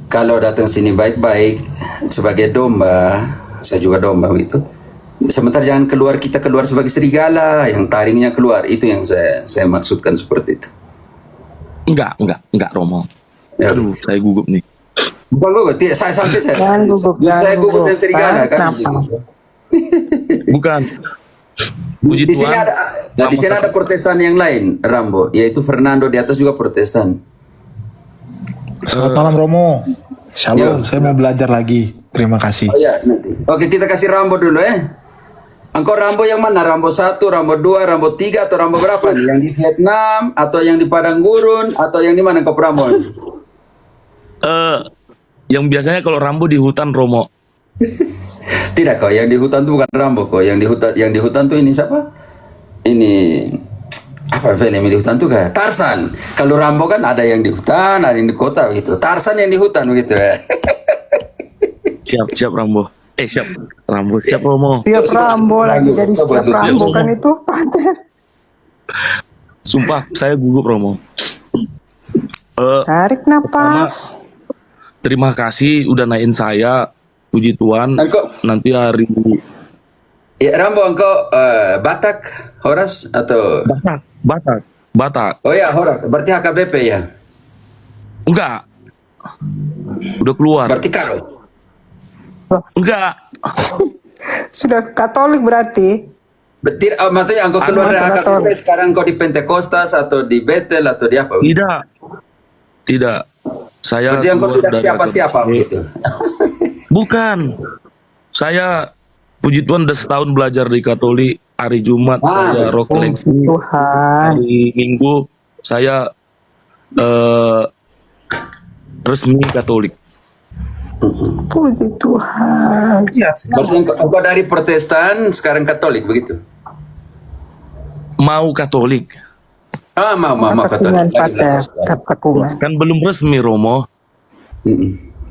kalau datang sini baik-baik sebagai domba, saya juga domba gitu. Sebentar jangan keluar, kita keluar sebagai serigala yang taringnya keluar. Itu yang saya maksudkan seperti itu. Enggak Romo. Ya, Aduh, saya gugup nih. bukan gugup, tidak, saya Jangan gugup, saya jangan gugup dan gugup. serigala kan. Kenapa? Bukan. Puji Di sini Tuhan. ada, nah, di sini ada Protestan yang lain, Rambo, yaitu Fernando di atas juga Protestan. Selamat malam Romo. Shalom, Yo. saya mau belajar lagi. Terima kasih. Oh ya, nanti. Oke, kita kasih Rambo dulu Engkau Rambo yang mana? Rambo 1, Rambo 2, Rambo 3 atau Rambo berapa nih? Yang di Vietnam atau yang di Padang Gurun atau yang di mana engkau Rambo? Yang biasanya kalau Rambo di hutan Romo. Tidak kok, yang di hutan itu bukan Rambo kok. Yang di hutan tuh ini siapa? Ini apa film yang di hutan tuh kayak Tarzan. Kalau Rambo kan ada yang di hutan, ada yang di kota begitu. Tarzan yang di hutan begitu ya. Siap Rambo. Siap Rambo, siap Romo. Siap Rambo lagi jadi siap Rambo Siap. kan itu. Sumpah saya gugup Romo. Tarik napas. Terima kasih udah naikin saya. Puji Tuhan. Engkau, Nanti hari ya Rambo engkau Batak, Horas atau Batak. Oh ya Horas, berarti HKBP ya. Enggak. Udah keluar. Berarti Karo. Enggak. Sudah Katolik berarti. Berarti maksudnya engkau keluar dari Masuk HKBP Katolik. sekarang engkau di Pentekostas atau di Betel atau di apa? Tidak. Saya Berarti engkau keluar tidak dari siapa-siapa HKBP. begitu. Bukan. Saya puji Tuhan udah setahun belajar di Katolik. Hari Jumat saya roh koleksi. Tuhan. Hari Minggu saya resmi Katolik. Puji Tuhan. Berarti engkau dari Protestan sekarang Katolik begitu. Mau Katolik. Mau Kepakungan, Katolik. Pater. Kepakungan. Kan belum resmi Romo.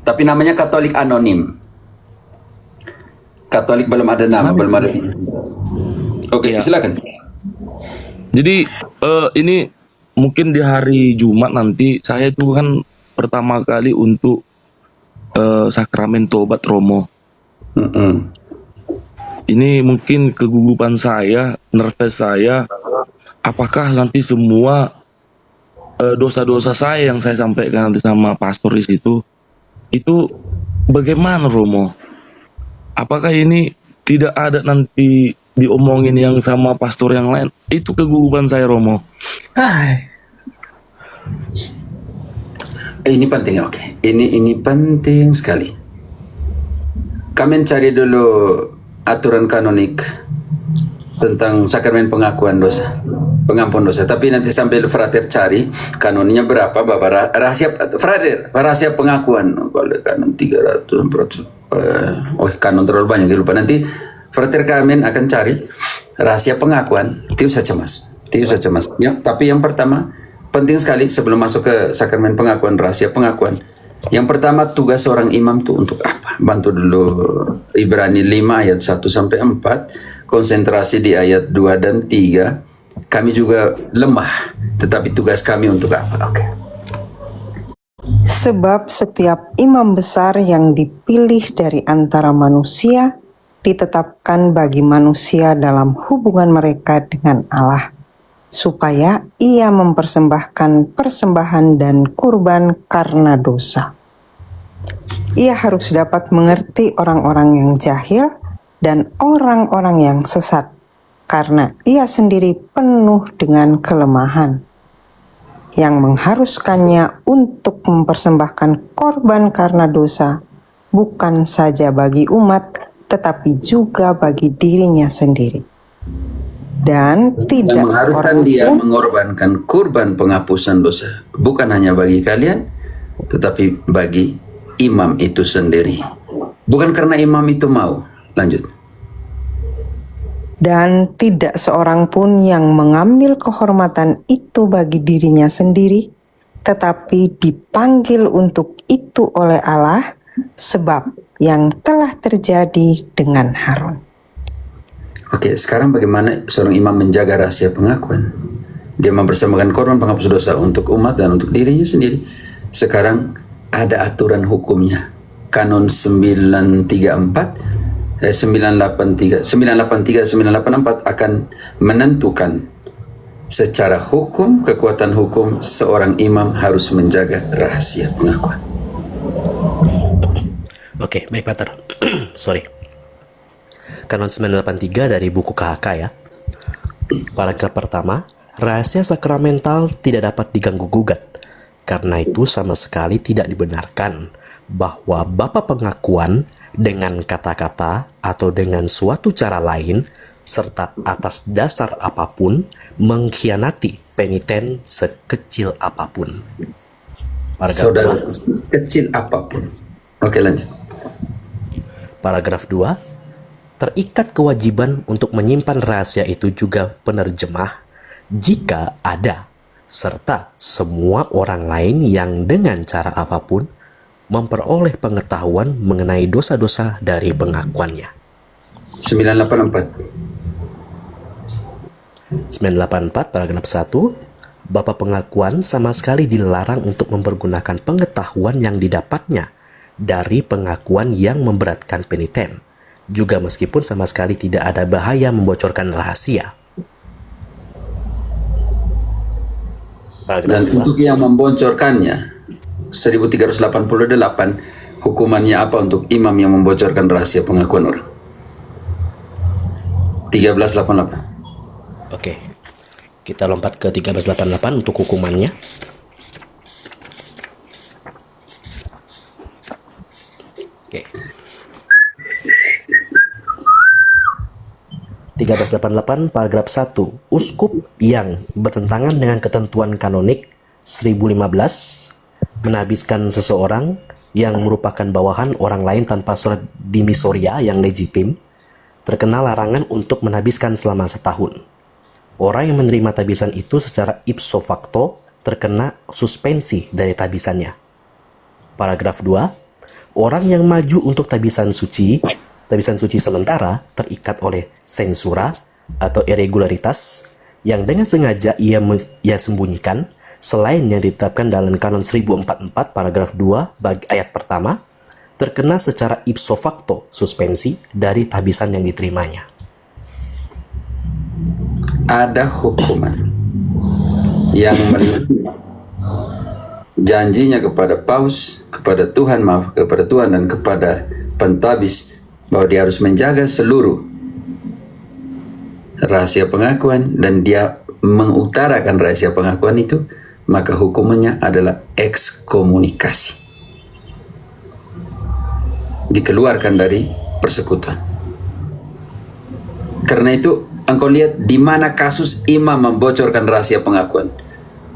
Tapi namanya Katolik anonim. Katolik belum ada nama, belum ada. Oke, Iya. silakan. Jadi ini mungkin di hari Jumat nanti saya itu kan pertama kali untuk sakramen tobat Romo. Mm-mm. Ini mungkin kegugupan saya, nervous saya. Apakah nanti semua dosa-dosa saya yang saya sampaikan nanti sama pastor di situ itu bagaimana Romo? Apakah ini tidak ada nanti diomongin yang sama pastor yang lain? Itu kegugupan saya Romo. Ini penting, oke. Ini penting sekali. Kami cari dulu aturan kanonik tentang sakramen pengakuan dosa, pengampun dosa. Tapi nanti sambil Frater cari kanonnya berapa, Bapak rahasia Frater, rahasia pengakuan. Kalau kanon 300 kanon terlalu banyak lupa. Nanti Frater Kamen akan cari rahasia pengakuan. Tidak usah cemas. Ya, tapi yang pertama penting sekali sebelum masuk ke sakramen pengakuan, rahasia pengakuan. Yang pertama, tugas seorang imam itu untuk apa? Bantu dulu Ibrani 5 ayat 1 sampai 4. Konsentrasi di ayat 2 dan 3. Kami juga lemah, tetapi tugas kami untuk apa? Oke. Sebab setiap imam besar yang dipilih dari antara manusia ditetapkan bagi manusia dalam hubungan mereka dengan Allah, supaya ia mempersembahkan persembahan dan kurban karena dosa. Ia harus dapat mengerti orang-orang yang jahil dan orang-orang yang sesat, karena ia sendiri penuh dengan kelemahan, yang mengharuskannya untuk mempersembahkan korban karena dosa, bukan saja bagi umat, tetapi juga bagi dirinya sendiri. Dan Yang tidak mengharuskan seorang dia pun mengorbankan kurban penghapusan dosa, bukan hanya bagi kalian, tetapi bagi imam itu sendiri. Bukan karena imam itu mau. Lanjut. Dan tidak seorang pun yang mengambil kehormatan itu bagi dirinya sendiri, tetapi dipanggil untuk itu oleh Allah, sebab yang telah terjadi dengan Harun. Oke, sekarang bagaimana seorang imam menjaga rahasia pengakuan? Dia mempersembahkan korban penghapus dosa untuk umat dan untuk dirinya sendiri. Sekarang ada aturan hukumnya. Kanon 983 984 akan menentukan secara hukum, kekuatan hukum, seorang imam harus menjaga rahasia pengakuan. Oke, baik Pater. Sorry. Kanon 983 dari buku KHK ya. Paragraf pertama, rahasia sakramental tidak dapat diganggu-gugat. Karena itu sama sekali tidak dibenarkan bahwa bapa pengakuan dengan kata-kata atau dengan suatu cara lain serta atas dasar apapun mengkhianati peniten sekecil apapun. Paragraf Saudara, 2. kecil apapun. Oke, lanjut. Paragraf 2. Terikat kewajiban untuk menyimpan rahasia itu juga penerjemah jika ada serta semua orang lain yang dengan cara apapun memperoleh pengetahuan mengenai dosa-dosa dari pengakuannya. 984 paragraf 1. Bapa pengakuan sama sekali dilarang untuk mempergunakan pengetahuan yang didapatnya dari pengakuan yang memberatkan peniten, juga meskipun sama sekali tidak ada bahaya membocorkan rahasia. Paragraf Dan 2. untuk yang membocorkannya, 1388, hukumannya apa untuk imam yang membocorkan rahasia pengakuan orang? 1388. Oke. Kita lompat ke 1388 untuk hukumannya. Oke. 1388 paragraf 1. Uskup yang bertentangan dengan ketentuan kanonik 1015 menhabiskan seseorang yang merupakan bawahan orang lain tanpa surat dimisoria yang legitim terkena larangan untuk menhabiskan selama setahun. Orang yang menerima tabisan itu secara ipso facto terkena suspensi dari tabisannya. Paragraf 2. Orang yang maju untuk tabisan suci sementara terikat oleh sensura atau irregularitas yang dengan sengaja ia sembunyikan selain yang ditetapkan dalam kanon 1044 paragraf 2 bagi ayat pertama, terkena secara ipso facto suspensi dari tabisan yang diterimanya. Ada hukuman yang melihat janjinya kepada paus, kepada Tuhan dan kepada pentabis bahwa dia harus menjaga seluruh rahasia pengakuan dan dia mengutarakan rahasia pengakuan itu, maka hukumannya adalah ekskomunikasi, dikeluarkan dari persekutuan. Karena itu engkau lihat di mana kasus imam membocorkan rahasia pengakuan.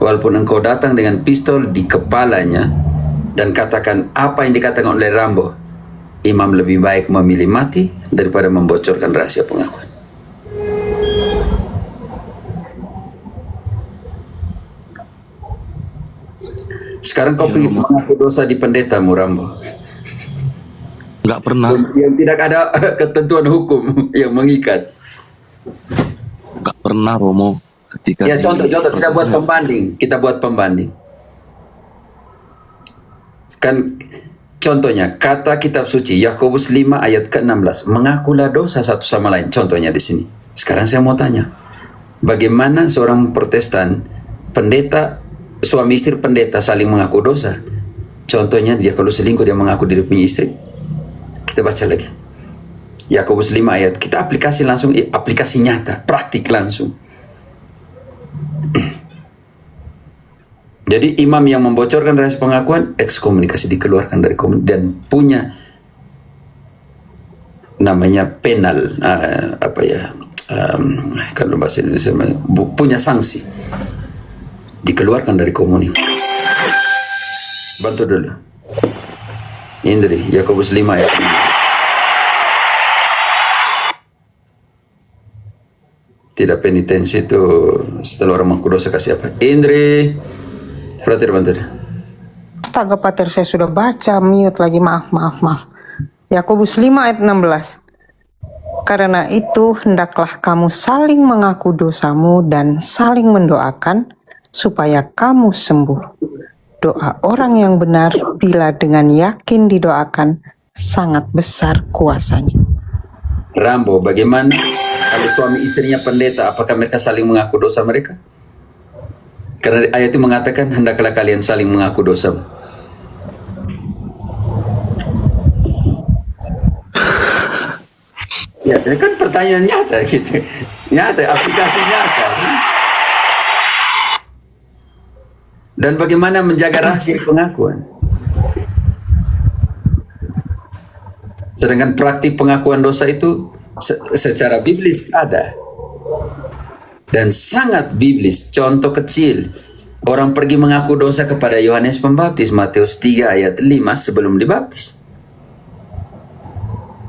Walaupun engkau datang dengan pistol di kepalanya dan katakan apa yang dikatakan oleh Rambo, imam lebih baik memilih mati daripada membocorkan rahasia pengakuan. Sekarang kau pergi mengaku dosa di pendetamu, Rambo. Nggak pernah. Yang tidak ada ketentuan hukum yang mengikat. Nggak pernah, Romo. Ketika Ya, di contoh kita buat prosesnya. pembanding. Kita buat pembanding. Kan contohnya kata kitab suci Yakobus 5 ayat ke-16, mengakulah dosa satu sama lain. Contohnya di sini. Sekarang saya mau tanya, bagaimana seorang Protestan pendeta, suami istri pendeta saling mengaku dosa? Contohnya dia kalau selingkuh dia mengaku diri punya istri. Kita baca lagi. Yakobus 5 ayat, kita aplikasi langsung, aplikasi nyata, praktik langsung. Jadi imam yang membocorkan rahasia pengakuan, ekskomunikasi, dikeluarkan dari komunitas dan punya namanya penal, kalau bahasa Indonesia punya sanksi, dikeluarkan dari komunitas. Bantu dulu, Indri, Yakobus 5 ayat 5. Tidak penitensi itu setelah orang mengaku dosa kasih apa? Indri, Frater bantu. Astaga Pater, saya sudah baca, mute lagi, maaf. Yakobus 5 ayat 16. Karena itu hendaklah kamu saling mengaku dosamu dan saling mendoakan supaya kamu sembuh. doa orang yang benar bila dengan yakin didoakan sangat besar kuasanya. Rambo, bagaimana kalau suami istrinya pendeta, apakah mereka saling mengaku dosa mereka? Karena ayat itu mengatakan, hendaklah kalian saling mengaku dosa. Ya, ini kan pertanyaan nyata gitu. Nyata, aplikasi nyata. Dan bagaimana menjaga rahasia pengakuan? Sedangkan praktik pengakuan dosa itu secara biblis ada. Dan sangat biblis. Contoh kecil. Orang pergi mengaku dosa kepada Yohanes Pembaptis. Matius 3 ayat 5 sebelum dibaptis.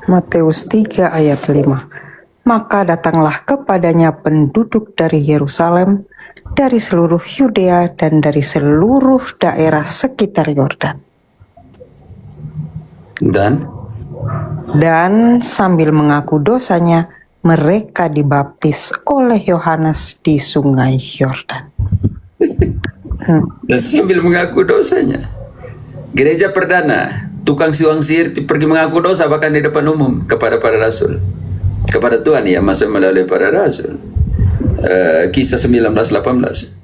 Matius 3 ayat 5. Maka datanglah kepadanya penduduk dari Yerusalem, dari seluruh Yudea dan dari seluruh daerah sekitar Yordan. Dan sambil mengaku dosanya, mereka dibaptis oleh Yohanes di sungai Yordan. Dan sambil mengaku dosanya. Gereja perdana, tukang siwang sihir pergi mengaku dosa bahkan di depan umum kepada para rasul. Kepada Tuhan ya, masa melalui para rasul. Kisah 19:18.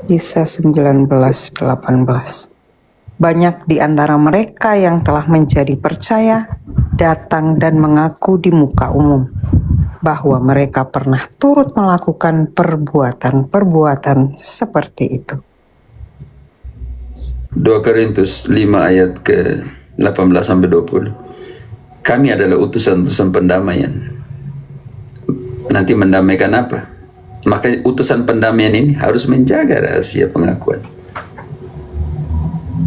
Kisah 19:18. Banyak di antara mereka yang telah menjadi percaya datang dan mengaku di muka umum bahwa mereka pernah turut melakukan perbuatan-perbuatan seperti itu. 2 Korintus 5 ayat ke 18-20. Kami adalah utusan-utusan pendamaian. Nanti mendamaikan apa? Maka utusan pendamaian ini harus menjaga rahasia pengakuan.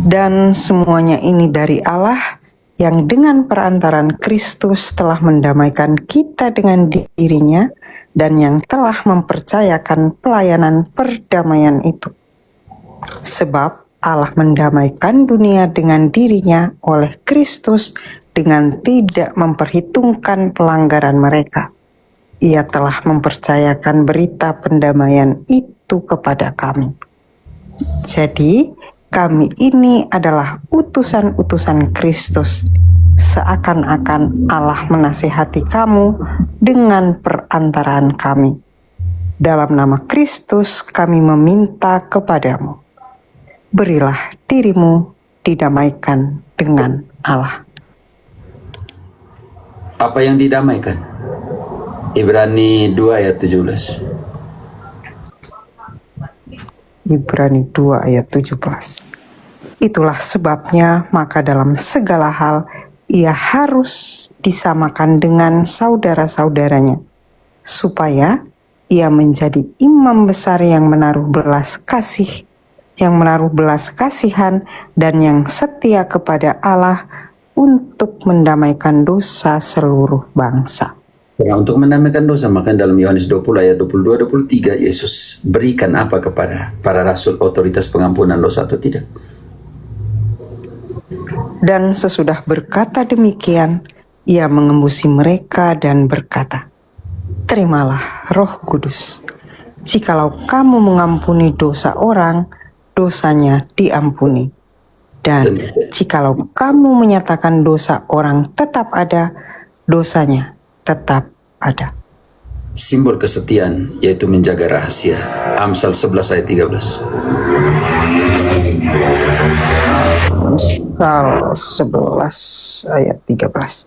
Dan semuanya ini dari Allah yang dengan perantaran Kristus telah mendamaikan kita dengan dirinya dan yang telah mempercayakan pelayanan perdamaian itu. Sebab Allah mendamaikan dunia dengan dirinya oleh Kristus dengan tidak memperhitungkan pelanggaran mereka. Ia telah mempercayakan berita pendamaian itu kepada kami. Jadi, kami ini adalah utusan-utusan Kristus, seakan-akan Allah menasihati kamu dengan perantaraan kami. Dalam nama Kristus kami meminta kepadamu, berilah dirimu didamaikan dengan Allah. Apa yang didamaikan? Ibrani 2 ayat 17. Ibrani 2 ayat 17. Itulah sebabnya maka dalam segala hal ia harus disamakan dengan saudara-saudaranya, supaya ia menjadi imam besar yang menaruh belas kasihan dan yang setia kepada Allah untuk mendamaikan dosa seluruh bangsa. Nah, untuk mendamaikan dosa, maka dalam Yohanes 20 ayat 22-23 Yesus berikan apa kepada para rasul, otoritas pengampunan dosa atau tidak? Dan sesudah berkata demikian, ia mengembusi mereka dan berkata, terimalah Roh Kudus. Jikalau kamu mengampuni dosa orang, dosanya diampuni. Dan jikalau kamu menyatakan dosa orang tetap ada, dosanya tetap ada. Simbol kesetiaan yaitu menjaga rahasia. Amsal 11 ayat 13. Amsal 11 ayat 13.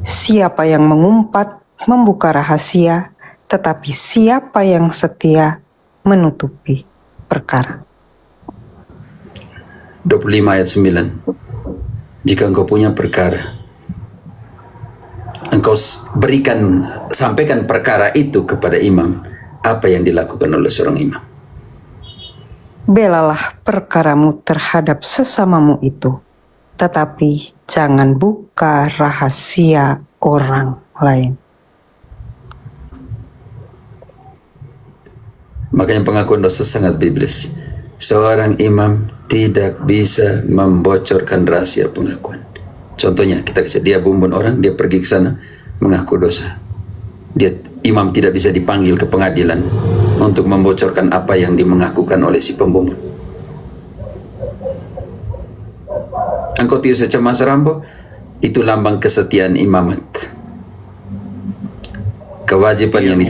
Siapa yang mengumpat membuka rahasia, tetapi siapa yang setia menutupi perkara. 25 ayat 9. Jika engkau punya perkara, engkau sampaikan perkara itu kepada imam. Apa yang dilakukan oleh seorang imam? Belalah perkaramu terhadap sesamamu itu, tetapi jangan buka rahasia orang lain. Makanya pengakuan dosa sangat biblis. Seorang imam tidak bisa membocorkan rahasia pengakuan. Contohnya, dia bumbun orang, dia pergi ke sana mengaku dosa. Imam tidak bisa dipanggil ke pengadilan untuk membocorkan apa yang dimengakukan oleh si pembunuh. Engkau tidak usah cemas, Rambo. Itu lambang kesetiaan imamat. Kewajiban yang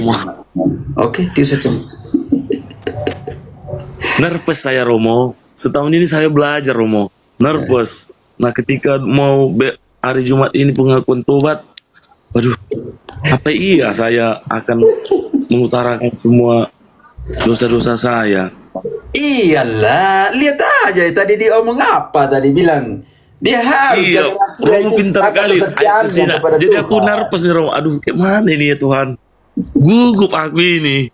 Oke, tidak usah cemas. Nervous saya, Romo. Setahun ini saya belajar, Romo. Nervous. Nah, ketika mau hari Jumat ini pengakuan tobat, waduh, apa iya saya akan mengutarakan semua dosa-dosa saya? Iyalah, lihat aja tadi dia omong apa tadi bilang. Dia harus Iya, jadi rahasia Romo itu pintar akan kali. pekerjaannya kepada Jadi aku Tuhan. nervous nih, Romo. Aduh, kayak mana ini ya Tuhan? Gugup aku ini.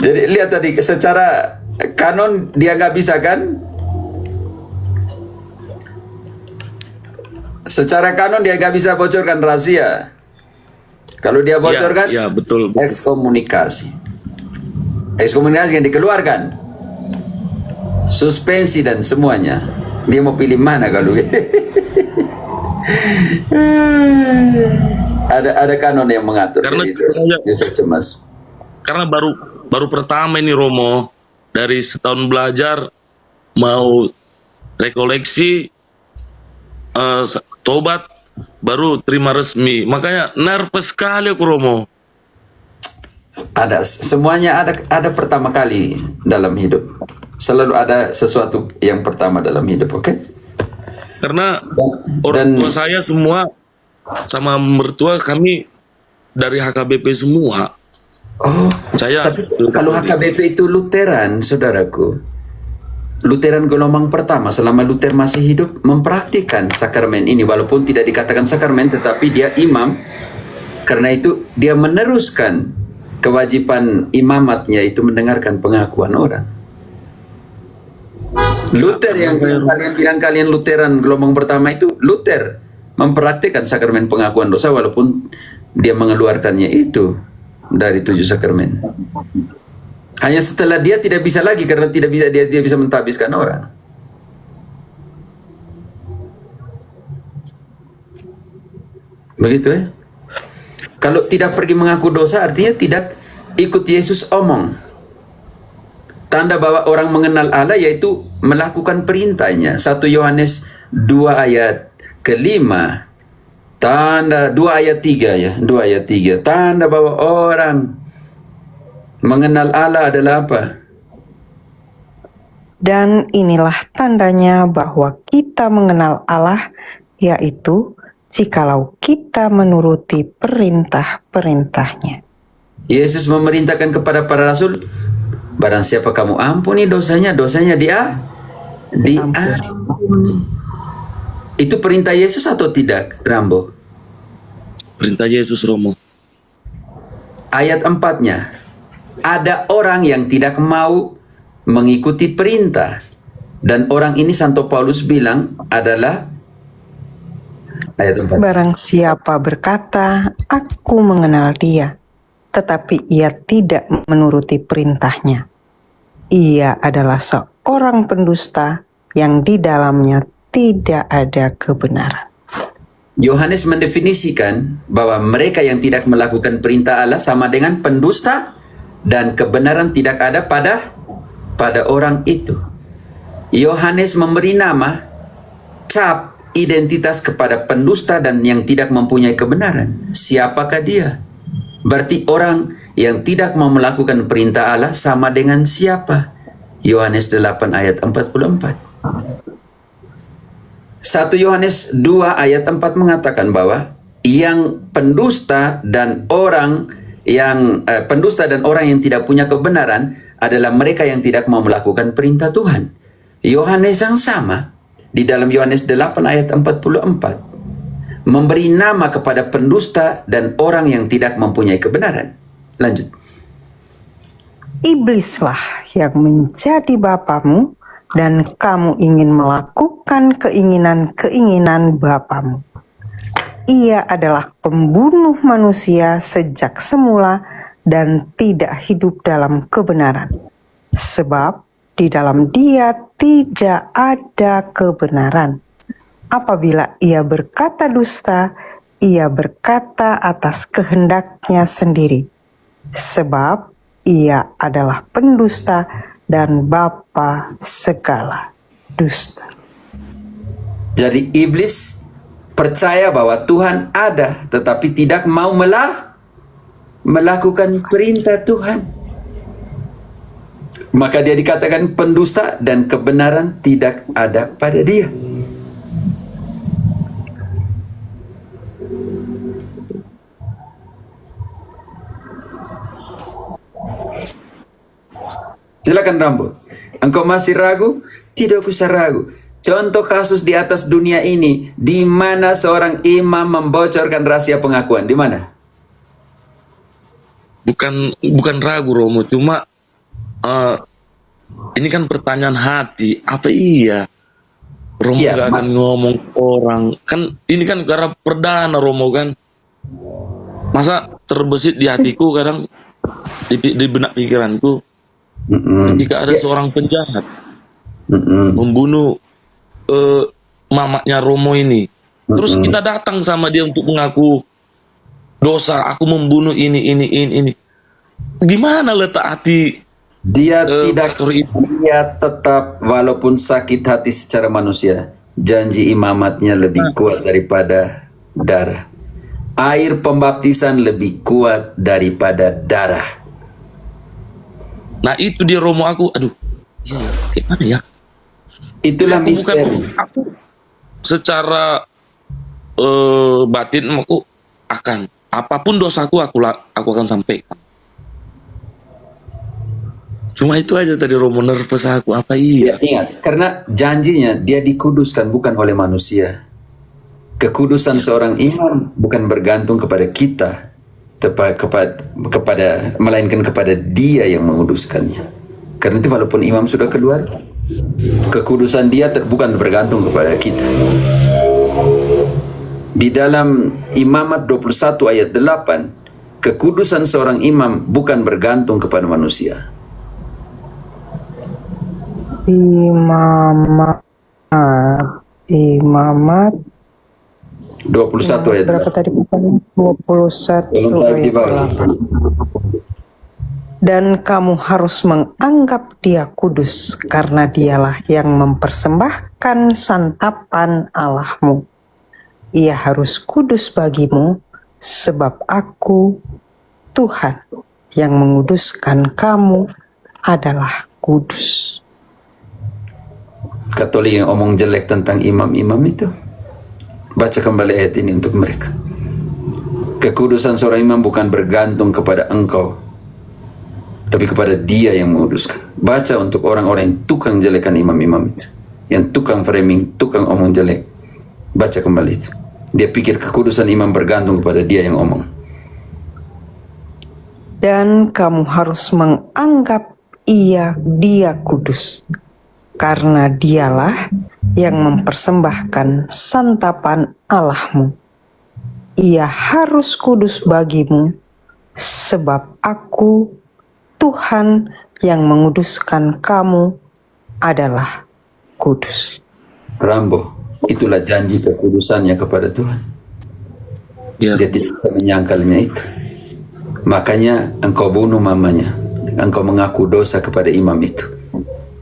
Jadi lihat tadi secara kanon dia nggak bisa kan? Secara kanon dia nggak bisa bocorkan rahasia. Kalau dia bocorkan, Ya, betul. ekskomunikasi. Ekskomunikasi yang dikeluarkan, suspensi dan semuanya. Dia mau pilih mana kalau ada kanon yang mengatur. Karena jadi itu dia cemas. Karena baru pertama ini, Romo, dari setahun belajar mau rekoleksi tobat baru terima resmi, makanya nervous sekali aku, Romo. Ada semuanya, ada pertama kali dalam hidup. Selalu ada sesuatu yang pertama dalam hidup, oke? Karena orang tua saya semua sama mertua kami dari HKBP semua. Oh, Saya tapi kalau HKBP itu Lutheran, saudaraku. Lutheran gelombang pertama selama Luther masih hidup mempraktikkan sakramen ini, walaupun tidak dikatakan sakramen, tetapi dia imam. Karena itu dia meneruskan kewajiban imamatnya, itu mendengarkan pengakuan orang. Luther yang kalian bilang kalian Lutheran gelombang pertama itu, Luther mempraktikkan sakramen pengakuan dosa walaupun dia mengeluarkannya itu dari 7 sakramen. Hanya setelah dia tidak bisa lagi karena dia bisa mentabiskan orang. Begitu ya. Kalau tidak pergi mengaku dosa artinya tidak ikut Yesus omong. Tanda bahwa orang mengenal Allah yaitu melakukan perintahnya. 1 Yohanes 2 ayat ke-5. Tanda 2 ayat 3 ya, 2 ayat 3. Tanda bahwa orang mengenal Allah adalah apa? Dan inilah tandanya bahwa kita mengenal Allah, yaitu jikalau kita menuruti perintah-perintahnya. Yesus memerintahkan kepada para rasul, barang siapa kamu ampuni dosanya, dosanya diampuni. Itu perintah Yesus atau tidak, Rambo? perintah Yesus, Romo. Ayat 4-nya, ada orang yang tidak mau mengikuti perintah. Dan orang ini Santo Paulus bilang adalah ayat 4. Barang siapa berkata, aku mengenal dia, tetapi ia tidak menuruti perintahnya, ia adalah seorang pendusta yang di dalamnya tidak ada kebenaran. Yohanes mendefinisikan bahwa mereka yang tidak melakukan perintah Allah sama dengan pendusta dan kebenaran tidak ada pada orang itu. Yohanes memberi nama, cap identitas kepada pendusta dan yang tidak mempunyai kebenaran. Siapakah dia? Berarti orang yang tidak mau melakukan perintah Allah sama dengan siapa? Yohanes 8 ayat 44. 1 Yohanes 2 ayat 4 mengatakan bahwa yang pendusta dan orang yang tidak punya kebenaran adalah mereka yang tidak mau melakukan perintah Tuhan. Yohanes yang sama di dalam Yohanes 8 ayat 44 memberi nama kepada pendusta dan orang yang tidak mempunyai kebenaran. Lanjut. Iblislah yang menjadi bapamu, dan kamu ingin melakukan keinginan-keinginan bapamu. Ia adalah pembunuh manusia sejak semula dan tidak hidup dalam kebenaran. Sebab di dalam dia tidak ada kebenaran. Apabila ia berkata dusta, ia berkata atas kehendaknya sendiri, sebab ia adalah pendusta dan bapa segala dusta. Jadi iblis percaya bahwa Tuhan ada, tetapi tidak mau melakukan perintah Tuhan. Maka dia dikatakan pendusta dan kebenaran tidak ada pada dia. Silakan Rambo. Engkau masih ragu? Tidak usah ragu. Contoh kasus di atas dunia ini di mana seorang imam membocorkan rahasia pengakuan, di mana? Bukan ragu Romo, cuma ini kan pertanyaan hati. Apa iya Romo Iya, gak akan ngomong orang? Kan ini kan karena perdana Romo kan. Masa terbesit di hatiku kadang di benak pikiranku ketika ada seorang penjahat membunuh mamaknya Romo ini. Terus kita datang sama dia untuk mengaku dosa, aku membunuh ini. Gimana letak hati Dia tidak, pastor itu? dia tetap walaupun sakit hati secara manusia, janji imamatnya lebih kuat daripada darah. Air pembaptisan lebih kuat daripada darah. Nah itu dia Romo, aku aduh iya ya, gimana ya? Itulah misteri. Aku secara batin aku akan apapun dosaku aku akan sampaikan. Cuma itu aja tadi Romo, nervous aku. Apa iya? Ingat, karena janjinya dia dikuduskan bukan oleh manusia. Kekudusan seorang imam bukan bergantung kepada kita, melainkan kepada dia yang menguduskannya. Karena itu walaupun imam sudah keluar, kekudusan dia bukan bergantung kepada kita. Di dalam Imamat 21 ayat 8, kekudusan seorang imam bukan bergantung kepada manusia. Imamat 21 ayat berapa 8. tadi? 21 ayat 8. Dan kamu harus menganggap dia kudus, karena dialah yang mempersembahkan santapan Allahmu. Ia harus kudus bagimu, sebab aku, Tuhan, yang menguduskan kamu adalah kudus. Katolik yang omong jelek tentang imam-imam itu, baca kembali ayat ini untuk mereka. Kekudusan seorang imam bukan bergantung kepada engkau, tapi kepada dia yang menguduskan. Baca untuk orang-orang yang tukang jelekan imam-imam itu, yang tukang framing, tukang omong jelek. Baca kembali itu. Dia pikir kekudusan imam bergantung kepada dia yang omong. Dan kamu harus menganggap dia kudus, karena dialah yang mempersembahkan santapan Allahmu. Ia harus kudus bagimu, sebab aku, Tuhan, yang menguduskan kamu adalah kudus. Rambo, itulah janji kekudusannya kepada Tuhan. Ya. Dia tidak bisa menyangkalnya itu. Makanya engkau bunuh mamanya, engkau mengaku dosa kepada imam itu.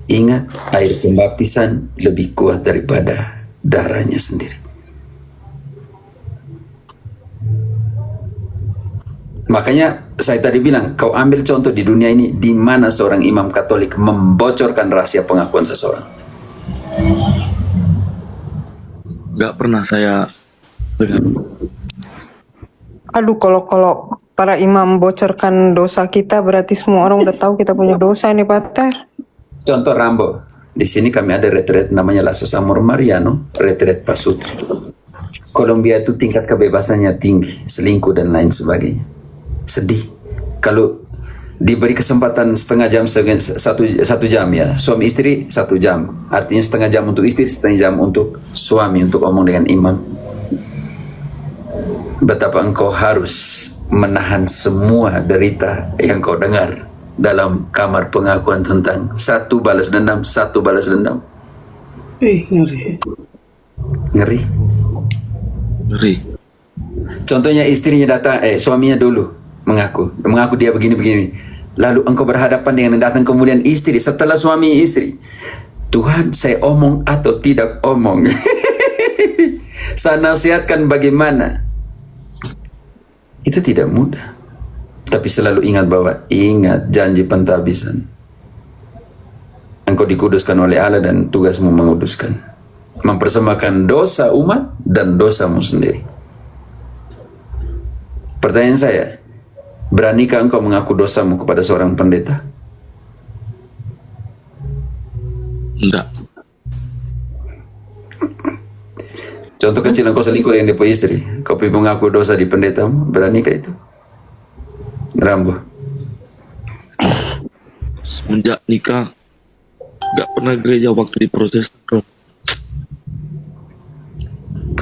Ingat, air pembaptisan lebih kuat daripada darahnya sendiri. Makanya saya tadi bilang, kau ambil contoh di dunia ini di mana seorang imam Katolik membocorkan rahasia pengakuan seseorang. Gak pernah saya dengar. Aduh, kalau para imam bocorkan dosa kita, berarti semua orang udah tahu kita punya dosa ini, Pater. Contoh Rambo, di sini kami ada retret namanya La Sosamor Mariano, retret Pasutri. Kolombia itu tingkat kebebasannya tinggi, selingkuh dan lain sebagainya. Sedih. Kalau diberi kesempatan setengah jam, satu jam ya, suami istri 1 jam. Artinya setengah jam untuk istri, setengah jam untuk suami, untuk omong dengan imam. Betapa engkau harus menahan semua derita yang kau dengar dalam kamar pengakuan tentang satu balas dendam. Ngeri. Ngeri. Contohnya istrinya datang, suaminya dulu mengaku dia begini-begini. Lalu engkau berhadapan dengan yang datang kemudian istri, setelah suami istri. Tuhan, saya omong atau tidak omong? Saya nasihatkan bagaimana? Itu tidak mudah. Tapi selalu ingat bahwa, ingat janji pentabisan. Engkau dikuduskan oleh Allah dan tugasmu menguduskan. Mempersembahkan dosa umat dan dosamu sendiri. Pertanyaan saya, beranikah engkau mengaku dosamu kepada seorang pendeta? Enggak. Contoh kecil, engkau selingkuh dengan depo istri, kau pergi mengaku dosa di pendetamu, beranikah itu? Rambo. Semenjak nikah nggak pernah gereja waktu di proses.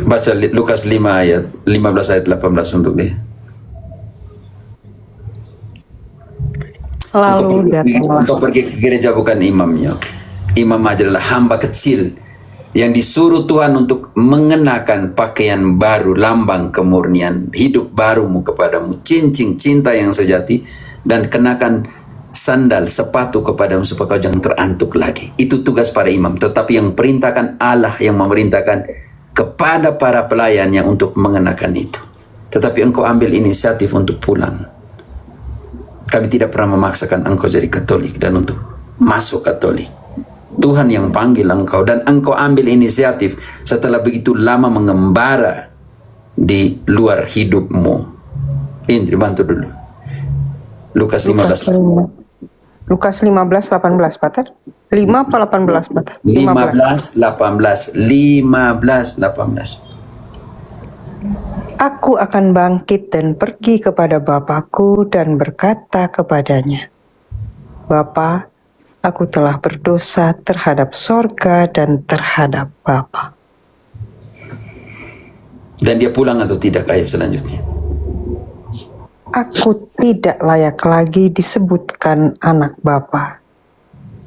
Baca Lukas 5 ayat 15 ayat 18 untuk dia. Lalu datanglah Engkau pergi ke gereja bukan imamnya. Imam adalah hamba kecil yang disuruh Tuhan untuk mengenakan pakaian baru, lambang kemurnian hidup barumu kepadamu, cincin cinta yang sejati, dan kenakan sandal sepatu kepadamu supaya kau jangan terantuk lagi. Itu tugas para imam. Tetapi yang perintahkan Allah, yang memerintahkan kepada para pelayannya untuk mengenakan itu. Tetapi engkau ambil inisiatif untuk pulang. Kami tidak pernah memaksakan engkau jadi Katolik dan untuk masuk Katolik. Tuhan yang panggil engkau dan engkau ambil inisiatif setelah begitu lama mengembara di luar hidupmu. Indri, bantu dulu. Lukas 15. Lukas 15:18, Pater. 5 apa 18, Pater? 15:18. Aku akan bangkit dan pergi kepada Bapakku dan berkata kepadanya, Bapa, aku telah berdosa terhadap sorga dan terhadap Bapa. Dan dia pulang atau tidak ayat selanjutnya? Aku tidak layak lagi disebutkan anak Bapa.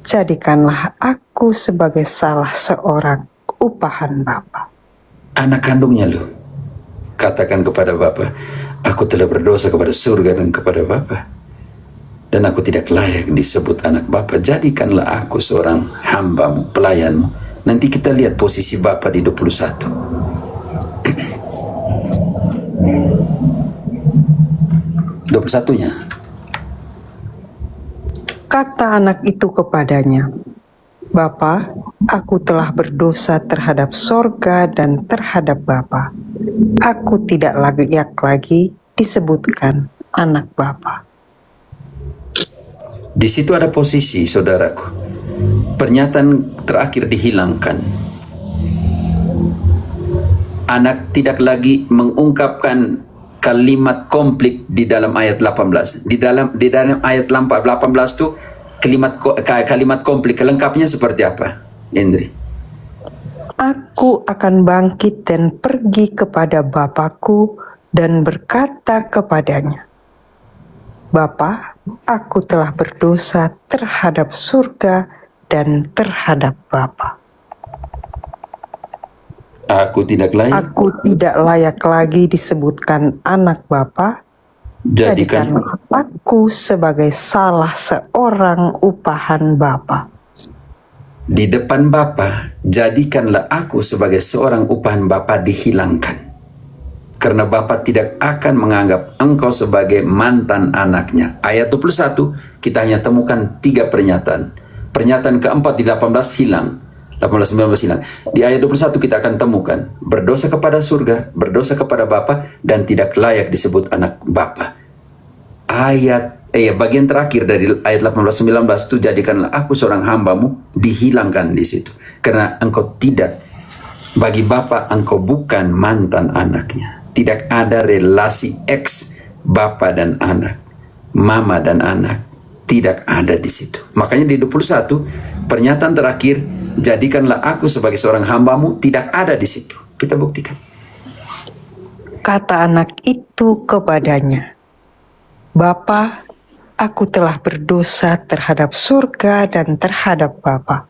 Jadikanlah aku sebagai salah seorang upahan Bapa. Anak kandungnya loh. Katakan kepada Bapa, aku telah berdosa kepada surga dan kepada Bapa, dan aku tidak layak disebut anak Bapa. Jadikanlah aku seorang hambamu, pelayanmu. Nanti kita lihat posisi Bapa di 21-nya. Kata anak itu kepadanya, Bapa, aku telah berdosa terhadap sorga dan terhadap Bapa. Aku tidak layak lagi disebutkan anak Bapa. Di situ ada posisi, saudaraku. Pernyataan terakhir dihilangkan. Anak tidak lagi mengungkapkan kalimat komplit di dalam ayat 18. Di dalam ayat 18 itu kalimat komplit kelengkapnya seperti apa, Indri? Aku akan bangkit dan pergi kepada Bapakku dan berkata kepadanya, Bapa, aku telah berdosa terhadap surga dan terhadap Bapa. Aku tidak layak. Aku tidak layak lagi disebutkan anak Bapa. Jadikanlah aku sebagai salah seorang upahan Bapa. Di depan Bapa, jadikanlah aku sebagai seorang upahan Bapa dihilangkan. Karena Bapa tidak akan menganggap engkau sebagai mantan anaknya. Ayat 21, kita hanya temukan 3 pernyataan. Pernyataan keempat di 18 hilang. 18-19 hilang. Di ayat 21 kita akan temukan berdosa kepada surga, berdosa kepada Bapa, dan tidak layak disebut anak Bapa. Bagian terakhir dari ayat 18-19 itu, jadikanlah aku seorang hambamu, dihilangkan di situ. Karena engkau tidak, bagi Bapa engkau bukan mantan anaknya. Tidak ada relasi ex Bapa dan anak, mama dan anak. Tidak ada di situ. Makanya di 21, pernyataan terakhir, jadikanlah aku sebagai seorang hambamu, tidak ada di situ. Kita buktikan. Kata anak itu kepadanya, Bapa, aku telah berdosa terhadap surga dan terhadap Bapa.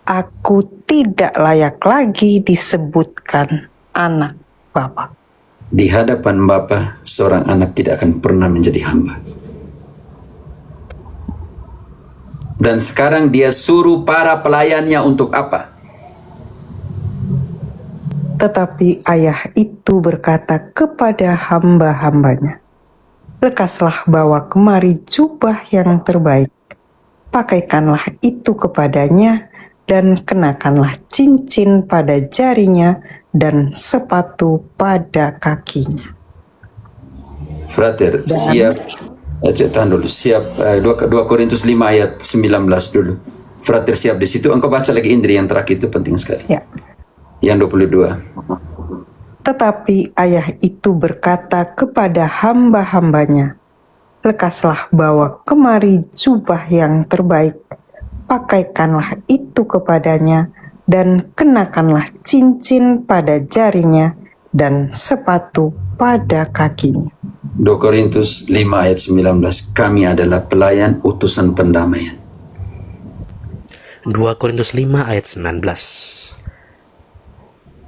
Aku tidak layak lagi disebutkan anak Bapa. Di hadapan Bapa, seorang anak tidak akan pernah menjadi hamba. Dan sekarang dia suruh para pelayannya untuk apa? Tetapi ayah itu berkata kepada hamba-hambanya, lekaslah bawa kemari jubah yang terbaik, pakaikanlah itu kepadanya, dan kenakanlah cincin pada jarinya dan sepatu pada kakinya. Frater, siap. Tahan dulu, siap. 2 Korintus 5 ayat 19 dulu. Frater siap di situ. Engkau baca lagi Indri yang terakhir, itu penting sekali. Ya. Yang 22. Tetapi ayah itu berkata kepada hamba-hambanya, lekaslah bawa kemari jubah yang terbaik, pakaikanlah itu kepadanya, dan kenakanlah cincin pada jarinya dan sepatu pada kakinya. 2 Korintus 5 ayat 19. Kami adalah pelayan utusan pendamaian. 2 Korintus 5 ayat 19.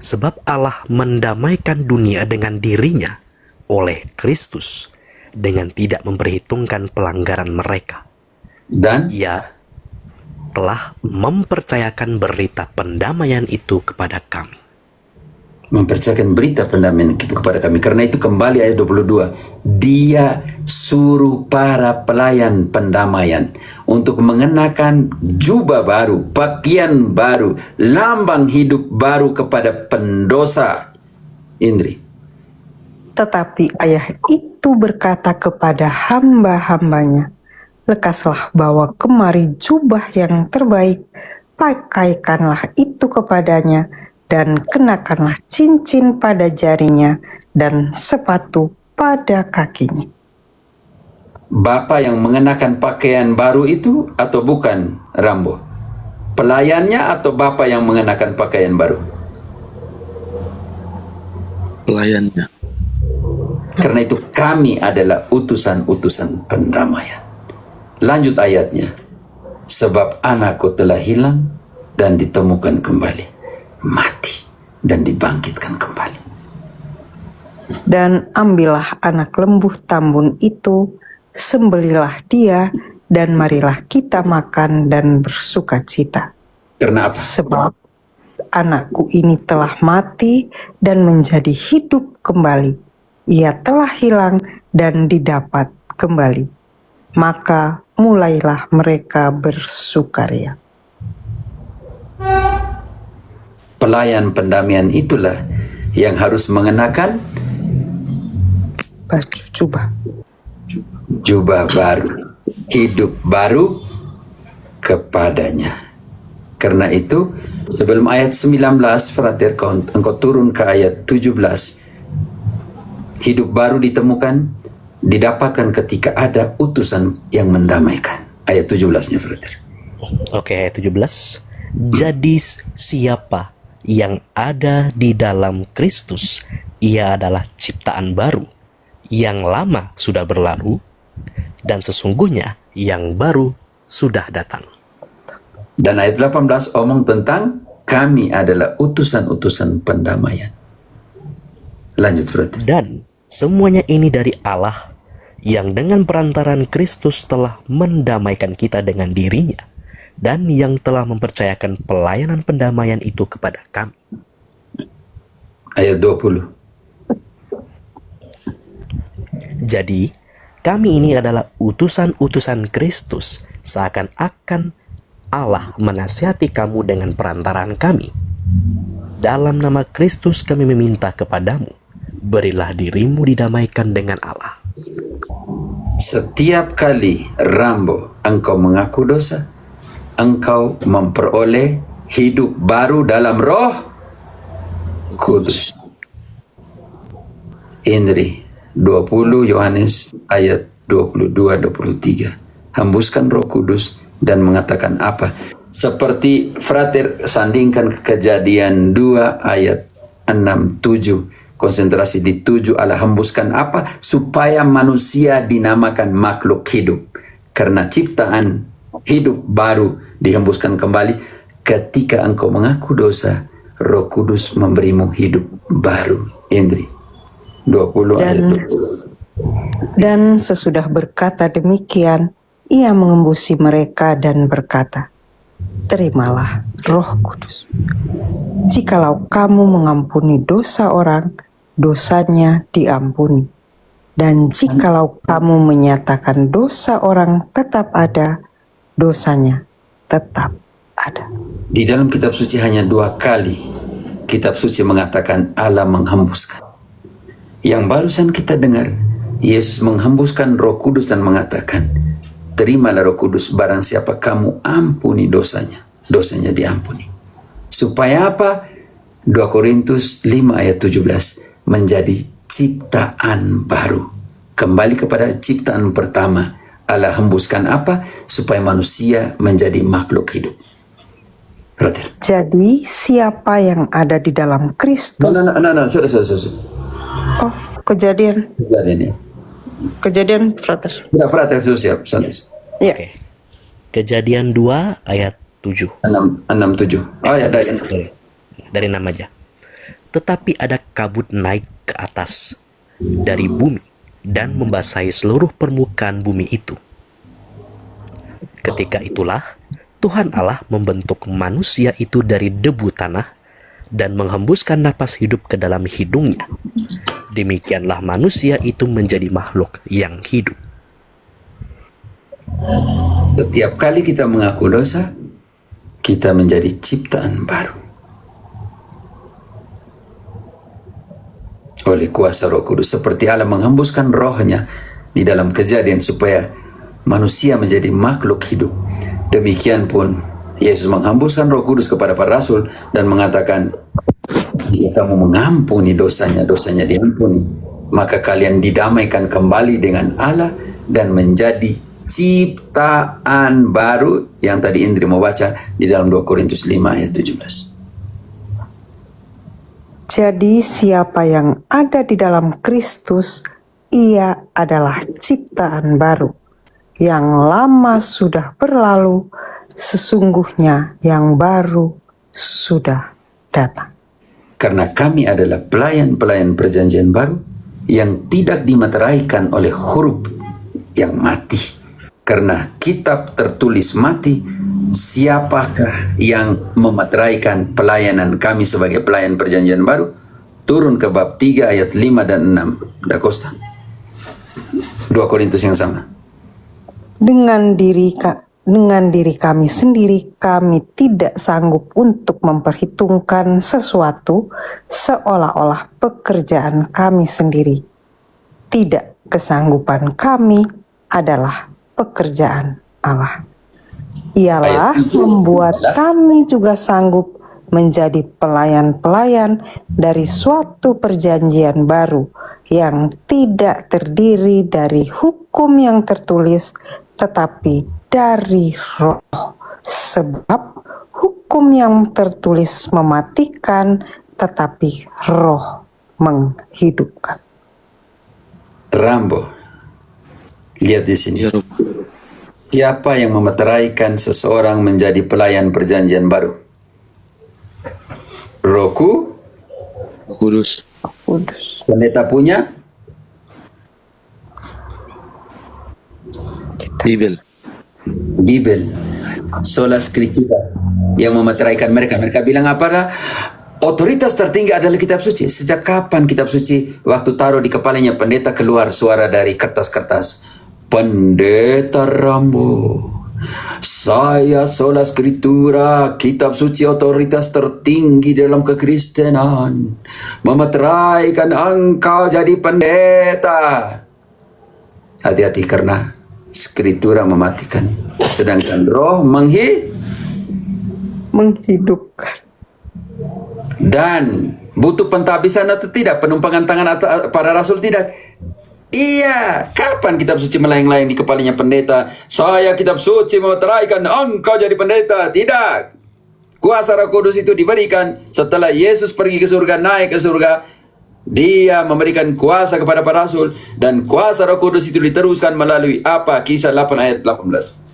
Sebab Allah mendamaikan dunia dengan dirinya oleh Kristus dengan tidak memperhitungkan pelanggaran mereka. Dan Ia telah mempercayakan berita pendamaian itu kepada kami. mempercayakan berita pendamaian itu kepada kami. Karena itu kembali ayat 22. Dia suruh para pelayan pendamaian untuk mengenakan jubah baru, pakaian baru, lambang hidup baru kepada pendosa. Indri. Tetapi ayah itu berkata kepada hamba-hambanya, lekaslah bawa kemari jubah yang terbaik, pakaikanlah itu kepadanya, dan kenakanlah cincin pada jarinya dan sepatu pada kakinya. Bapa yang mengenakan pakaian baru itu atau bukan, Rambo? Pelayannya atau Bapa yang mengenakan pakaian baru? Pelayannya. Karena itu kami adalah utusan-utusan pendamaian. Lanjut ayatnya. Sebab anakku telah hilang dan ditemukan kembali, mati dan dibangkitkan kembali. Dan ambillah anak lembu tambun itu, sembelilah dia, dan marilah kita makan dan bersuka cita. Karena apa? Sebab anakku ini telah mati dan menjadi hidup kembali. Ia telah hilang dan didapat kembali. Maka mulailah mereka bersukaria. Pelayan pendamaian itulah yang harus mengenakan Baju jubah. jubah baru, hidup baru kepadanya. Karena itu sebelum ayat 19, frater, engkau turun ke ayat 17. Hidup baru ditemukan, didapatkan ketika ada utusan yang mendamaikan. Ayat 17-nya, frater. Oke, ayat 17. Jadi siapa yang ada di dalam Kristus, ia adalah ciptaan baru. Yang lama sudah berlalu, dan sesungguhnya yang baru sudah datang. Dan ayat 18 omong tentang kami adalah utusan-utusan pendamaian. Lanjut, frater. Dan semuanya ini dari Allah, yang dengan perantaran Kristus telah mendamaikan kita dengan dirinya, dan yang telah mempercayakan pelayanan pendamaian itu kepada kami. Ayat 20. Jadi, kami ini adalah utusan-utusan Kristus, seakan-akan Allah menasihati kamu dengan perantaraan kami. Dalam nama Kristus kami meminta kepadamu, berilah dirimu didamaikan dengan Allah. Setiap kali, Rambo, engkau mengaku dosa, engkau memperoleh hidup baru dalam Roh Kudus. Indri 20 Yohanes ayat 22-23. Hembuskan Roh Kudus dan mengatakan apa? Seperti frater sandingkan Kejadian 2 ayat 6-7. Konsentrasi di 7, Allah hembuskan apa? Supaya manusia dinamakan makhluk hidup. Karena ciptaan hidup baru dihembuskan kembali ketika engkau mengaku dosa, Roh Kudus memberimu hidup baru. Indri. 20 ayat Dan 20. Dan sesudah berkata demikian, ia mengembusi mereka dan berkata, terimalah Roh Kudus. Jikalau kamu mengampuni dosa orang, dosanya diampuni. Dan jikalau kamu menyatakan dosa orang tetap ada, dosanya tetap ada. Di dalam kitab suci hanya 2 kali kitab suci mengatakan Allah menghembuskan. Yang barusan kita dengar, Yesus menghembuskan Roh Kudus dan mengatakan, terimalah Roh Kudus, barang siapa kamu ampuni dosanya, dosanya diampuni. Supaya apa? 2 Korintus 5 ayat 17, menjadi ciptaan baru. Kembali kepada ciptaan pertama. Allah hembuskan apa? Supaya manusia menjadi makhluk hidup. Brother. Jadi siapa yang ada di dalam Kristus? Sudah. Oh, kejadian, Jadi ini. brother. Sudah, brother, sudah siap, santai. Ya, Kejadian 2 ayat 7. 6, 7. Oh ya, dari Dari 6 aja. Tetapi ada kabut naik ke atas dari bumi dan membasahi seluruh permukaan bumi itu. Ketika itulah Tuhan Allah membentuk manusia itu dari debu tanah dan menghembuskan napas hidup ke dalam hidungnya. Demikianlah manusia itu menjadi makhluk yang hidup. Setiap kali kita mengaku dosa, kita menjadi ciptaan baru. Oleh kuasa Roh Kudus, seperti Allah menghembuskan rohnya di dalam kejadian supaya manusia menjadi makhluk hidup. Demikian pun Yesus menghembuskan Roh Kudus kepada para rasul dan mengatakan, jika kamu mengampuni dosanya, dosanya diampuni, maka kalian didamaikan kembali dengan Allah dan menjadi ciptaan baru yang tadi Indri mau baca di dalam 2 Korintus 5 ayat 17. jadi siapa yang ada di dalam Kristus, ia adalah ciptaan baru. Yang lama sudah berlalu, sesungguhnya yang baru sudah datang. Karena kami adalah pelayan-pelayan perjanjian baru yang tidak dimateraikan oleh huruf yang mati. Karena kitab tertulis mati, siapakah yang memateraikan pelayanan kami sebagai pelayan perjanjian baru? Turun ke bab 3 ayat 5 dan 6. Da Costa. 2 Korintus yang sama. Dengan diri kami sendiri, kami tidak sanggup untuk memperhitungkan sesuatu seolah-olah pekerjaan kami sendiri. Tidak, kesanggupan kami adalah pekerjaan Allah. Ialah membuat kami juga sanggup menjadi pelayan-pelayan dari suatu perjanjian baru yang tidak terdiri dari hukum yang tertulis, tetapi dari roh. Sebab hukum yang tertulis mematikan, tetapi roh menghidupkan. Rambo. Lihat di sini. Ya Rob. Siapa yang memeteraikan seseorang menjadi pelayan perjanjian baru? Roku, Roh Kudus. Kudus. pendeta punya, Bibel. Bibel, sola scriptura, yang memeteraikan mereka. Mereka bilang apalah? Otoritas tertinggi adalah kitab suci. Sejak kapan kitab suci? Waktu taruh di kepalanya pendeta, keluar suara dari kertas-kertas. Pendeta Rambo, saya sola scriptura, kitab suci otoritas tertinggi dalam kekristenan, memeteraikan engkau jadi pendeta. Hati-hati karena skriptura mematikan, sedangkan roh Menghidupkan. dan butuh pentabisan atau tidak, penumpangan tangan atau para rasul tidak. Iya, kapan kitab suci melayang-layang di kepalanya pendeta? Saya kitab suci memeteraikan engkau jadi pendeta. Tidak. Kuasa Roh Kudus itu diberikan setelah Yesus pergi ke surga, naik ke surga. Dia memberikan kuasa kepada para rasul, dan kuasa Roh Kudus itu diteruskan melalui apa? Kisah 8 ayat 18.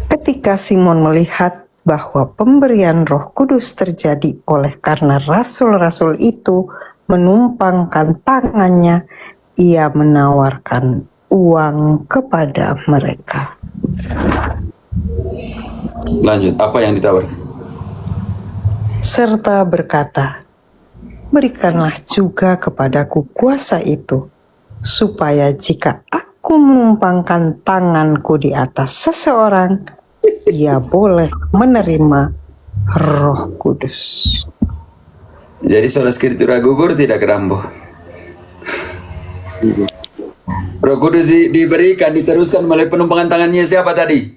Ketika Simon melihat bahwa pemberian Roh Kudus terjadi oleh karena rasul-rasul itu menumpangkan tangannya, ia menawarkan uang kepada mereka. Lanjut, apa yang ditawarkan? Serta berkata, berikanlah juga kepadaku kuasa itu, supaya jika aku menumpangkan tanganku di atas seseorang, ia boleh menerima Roh Kudus. Jadi sola scrittura gugur tidak Rambo. Roh Kudus diberikan, diteruskan melalui penumpangan tangannya siapa tadi?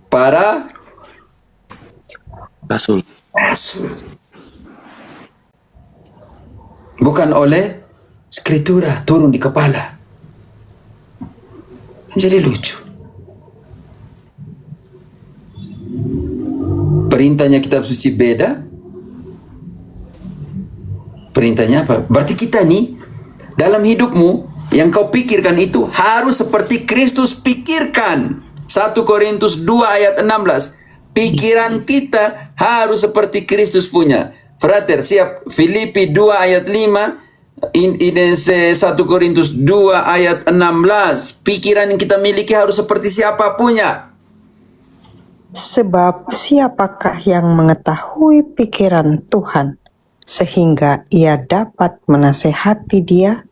Para Rasul. rasul. Bukan oleh skritura turun di kepala. Jadi lucu. Perintahnya kitab suci beda. Perintahnya apa? Berarti kita nih dalam hidupmu yang kau pikirkan itu harus seperti Kristus pikirkan. 1 Korintus 2 ayat 16. Pikiran kita harus seperti Kristus punya. Frater, siap. Filipi 2 ayat 5. Ini 1 Korintus 2 ayat 16. Pikiran yang kita miliki harus seperti siapa punya. Sebab siapakah yang mengetahui pikiran Tuhan sehingga ia dapat menasehati dia?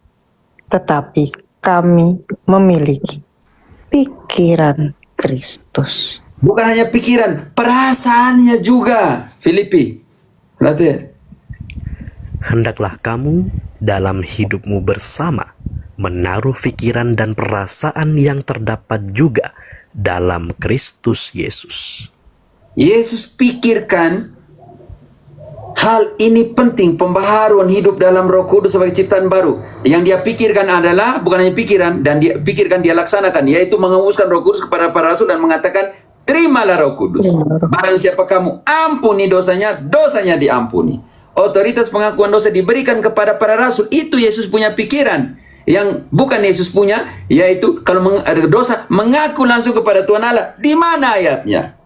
Tetapi kami memiliki pikiran Kristus. Bukan hanya pikiran, perasaannya juga. Filipi. Frater. Hendaklah kamu dalam hidupmu bersama menaruh pikiran dan perasaan yang terdapat juga dalam Kristus Yesus. Yesus pikirkan hal ini penting, pembaharuan hidup dalam Roh Kudus sebagai ciptaan baru. Yang dia pikirkan adalah bukan hanya pikiran, dan dia pikirkan, dia laksanakan, yaitu mengembuskan Roh Kudus kepada para rasul dan mengatakan, terimalah Roh Kudus. Barang siapa kamu ampuni dosanya, dosanya diampuni. Otoritas pengakuan dosa diberikan kepada para rasul. Itu Yesus punya pikiran. Yang bukan Yesus punya, yaitu kalau ada dosa, mengaku langsung kepada Tuhan Allah. Di mana ayatnya?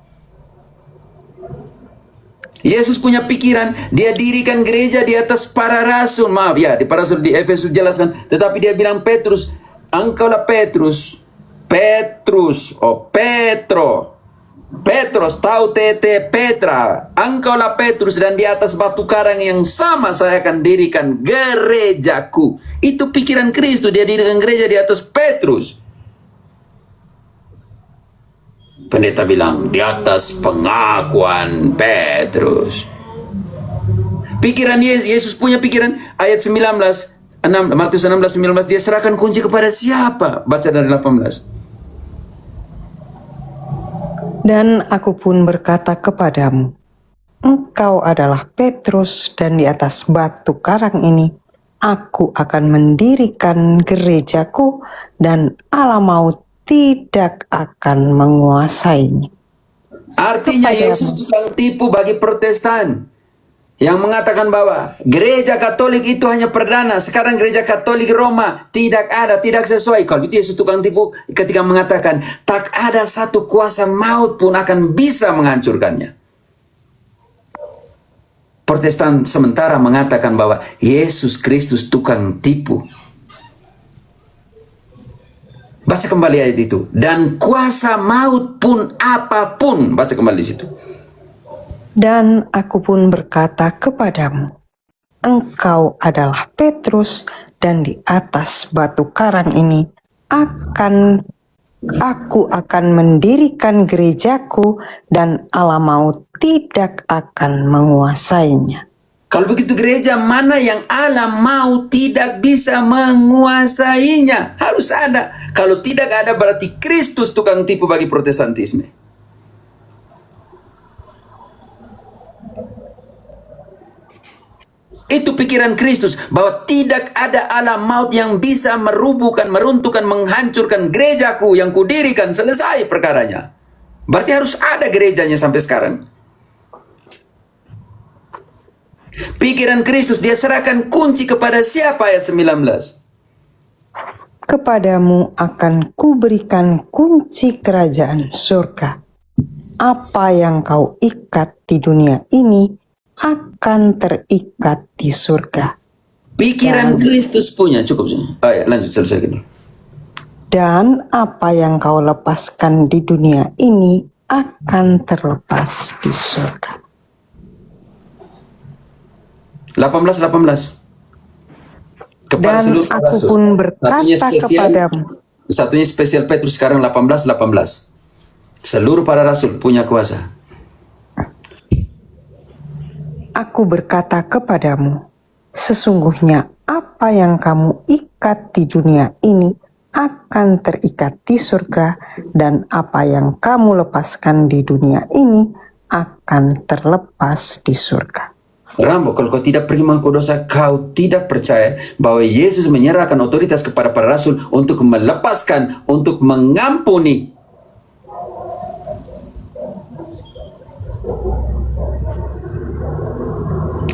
Yesus punya pikiran, dia dirikan gereja di atas para rasul. Maaf ya, di para rasul di Efesus jelaskan. Tetapi dia bilang Petrus, engkaulah Petrus. Petrus, Petro. Petros, tau tete Petra. Engkaulah Petrus, dan di atas batu karang yang sama saya akan dirikan gerejaku. Itu pikiran Kristus, dia dirikan gereja di atas Petrus. Pendeta bilang di atas pengakuan Petrus. Pikiran Yesus punya pikiran. Ayat 19, Matius 16:19, dia serahkan kunci kepada siapa? Baca dari 18. Dan aku pun berkata kepadamu, engkau adalah Petrus, dan di atas batu karang ini aku akan mendirikan gerejaku, dan Allah maut tidak akan menguasainya. Artinya Yesus tukang tipu bagi Protestan yang mengatakan bahwa gereja Katolik itu hanya perdana. Sekarang gereja Katolik Roma tidak ada, tidak sesuai. Kalau itu Yesus tukang tipu ketika mengatakan tak ada satu kuasa maut pun akan bisa menghancurkannya. Protestan sementara mengatakan bahwa Yesus Kristus tukang tipu. Baca kembali ayat itu. Dan kuasa maut pun apapun. Baca kembali di situ. Dan aku pun berkata kepadamu, engkau adalah Petrus, dan di atas batu karang ini aku akan mendirikan gerejaku, dan Allah maut tidak akan menguasainya. Kalau begitu gereja mana yang Allah mau tidak bisa menguasainya? Harus ada. Kalau tidak ada berarti Kristus tukang tipu bagi Protestantisme. Itu pikiran Kristus, bahwa tidak ada alam maut yang bisa merubuhkan, meruntuhkan, menghancurkan gerejaku yang kudirikan. Selesai perkaranya. Berarti harus ada gerejanya sampai sekarang. Pikiran Kristus, dia serahkan kunci kepada siapa? Ayat 19. kepadamu akan kuberikan kunci kerajaan surga. Apa yang kau ikat di dunia ini akan terikat di surga. Pikiran Kristus punya, cukup. Ya, lanjut, selesai dulu. Dan apa yang kau lepaskan di dunia ini akan terlepas di surga. 18. Kepada Dan seluruh aku rasul. pun berkata kepadamu. Satunya spesial Petrus, sekarang 18. Seluruh para rasul punya kuasa. Aku berkata kepadamu, sesungguhnya apa yang kamu ikat di dunia ini akan terikat di surga, dan apa yang kamu lepaskan di dunia ini akan terlepas di surga. Rambo, kalau kau tidak pergi mengaku dosa, kau tidak percaya bahwa Yesus menyerahkan otoritas kepada para rasul untuk melepaskan, untuk mengampuni.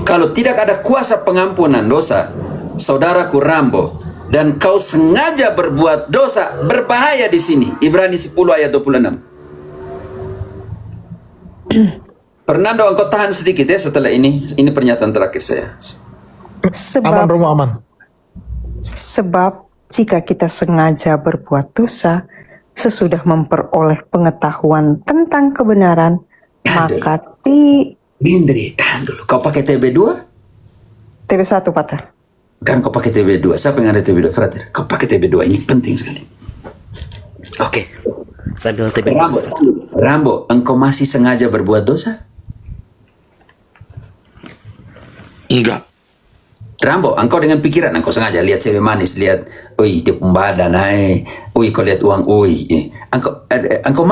Kalau tidak ada kuasa pengampunan dosa, saudaraku Rambo, dan kau sengaja berbuat dosa, berbahaya di sini. Ibrani 10 ayat 26. Fernando, engkau tahan sedikit ya setelah ini. Ini pernyataan terakhir saya. Aman Romo, aman. Sebab jika kita sengaja berbuat dosa, sesudah memperoleh pengetahuan tentang kebenaran, maka Bindri, tahan dulu. Kau pakai TB2? TB1, Pater. Kan kau pakai TB2. Siapa yang ada TB2? Frater, kau pakai TB2. Ini penting sekali. Oke, saya bilang TB. Rambo, engkau masih sengaja berbuat dosa? Enggak. Rambo, engkau dengan pikiran, engkau sengaja lihat cewek manis, lihat, ui dia pembadan, ui kau lihat uang, engkau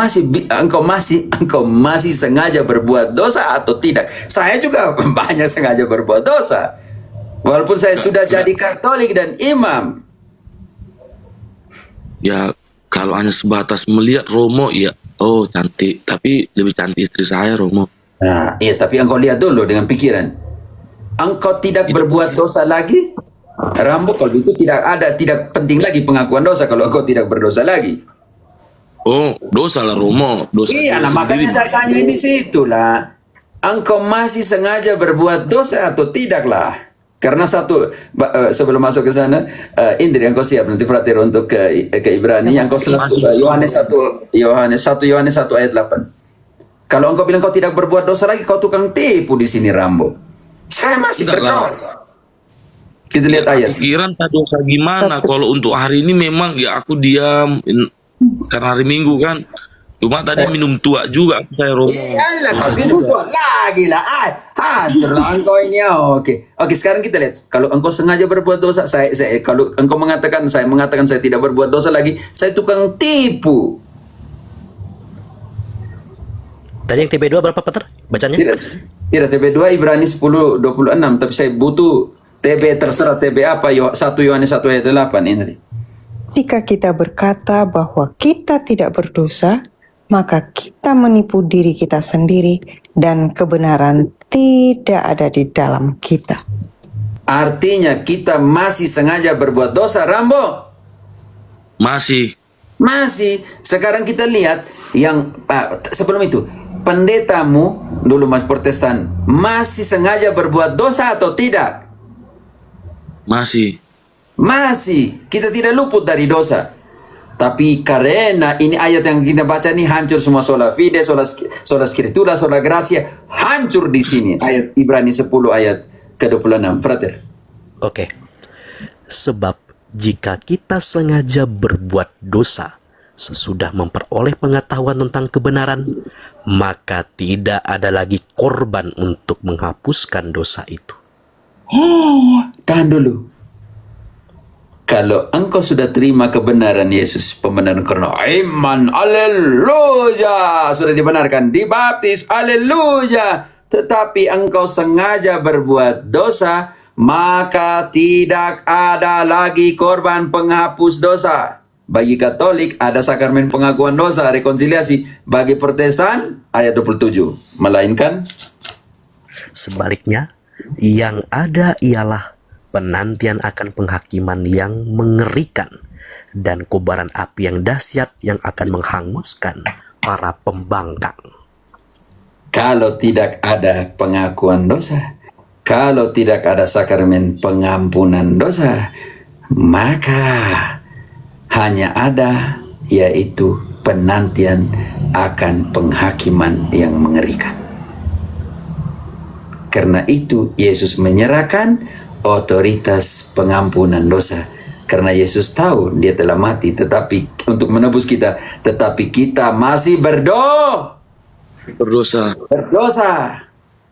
masih sengaja berbuat dosa atau tidak? Saya juga banyak sengaja berbuat dosa, walaupun saya sudah jadi Katolik dan imam. Ya, kalau hanya sebatas melihat Romo, ya, oh cantik. Tapi lebih cantik istri saya, Romo. Nah, iya, tapi engkau lihat dulu dengan pikiran. Engkau tidak berbuat dosa lagi, Rambo. Kalau itu tidak penting lagi pengakuan dosa kalau engkau tidak berdosa lagi. Oh, dosa lah Romo. Dosa Iya, nah makanya datanya di situ lah. Engkau masih sengaja berbuat dosa atau tidak lah? Karena satu, sebelum masuk ke sana, Indri, engkau siap nanti Frater untuk ke Ibrani, yang kau selalu Yohanes 1 ayat 8. Kalau engkau bilang kau tidak berbuat dosa lagi, kau tukang tipu di sini, Rambo. Saya masih berdosa. Kita lihat ayat. Pikiran tak dosa gimana? Kalau untuk hari ini memang ya aku diam karena hari Minggu kan. Cuma tadi minum tua juga saya, Romo. Iyalah, kau minum tua lagi lah. Hancur lah engkau ini. Oke, sekarang kita lihat. Kalau engkau sengaja berbuat dosa, kalau engkau mengatakan saya tidak berbuat dosa lagi, saya tukang tipu. Tadi yang TB2 berapa, Pater? Bacanya? Tidak, TB2 Ibrani 10:26, tapi saya butuh TB, terserah TB apa, 1 Yohanes 1 ayat 8 ini. Jika kita berkata bahwa kita tidak berdosa, maka kita menipu diri kita sendiri dan kebenaran tidak ada di dalam kita. Artinya kita masih sengaja berbuat dosa, Rambo? Masih. Sekarang kita lihat yang sebelum itu. Pendetamu dulu Mas Protestan masih sengaja berbuat dosa atau tidak? Masih. Kita tidak luput dari dosa. Tapi karena ini ayat yang kita baca ini hancur semua, sola fide, sola scriptura, sola gracia, hancur di sini. Ayat Ibrani 10 ayat ke-26, Frater. Oke. Sebab jika kita sengaja berbuat dosa sesudah memperoleh pengetahuan tentang kebenaran, maka tidak ada lagi korban untuk menghapuskan dosa itu. Tahan dulu. Kalau engkau sudah terima kebenaran Yesus, pembenaran karena iman, haleluya, sudah dibenarkan, dibaptis, haleluya, tetapi engkau sengaja berbuat dosa, maka tidak ada lagi korban penghapus dosa. Bagi Katolik ada sakramen pengakuan dosa, rekonsiliasi. Bagi Protestan ayat 27. Melainkan sebaliknya, yang ada ialah penantian akan penghakiman yang mengerikan dan kobaran api yang dahsyat yang akan menghanguskan para pembangkang. Kalau tidak ada pengakuan dosa, kalau tidak ada sakramen pengampunan dosa, maka hanya ada yaitu penantian akan penghakiman yang mengerikan. Karena itu Yesus menyerahkan otoritas pengampunan dosa. Karena Yesus tahu dia telah mati tetapi untuk menebus kita, tetapi kita masih berdosa.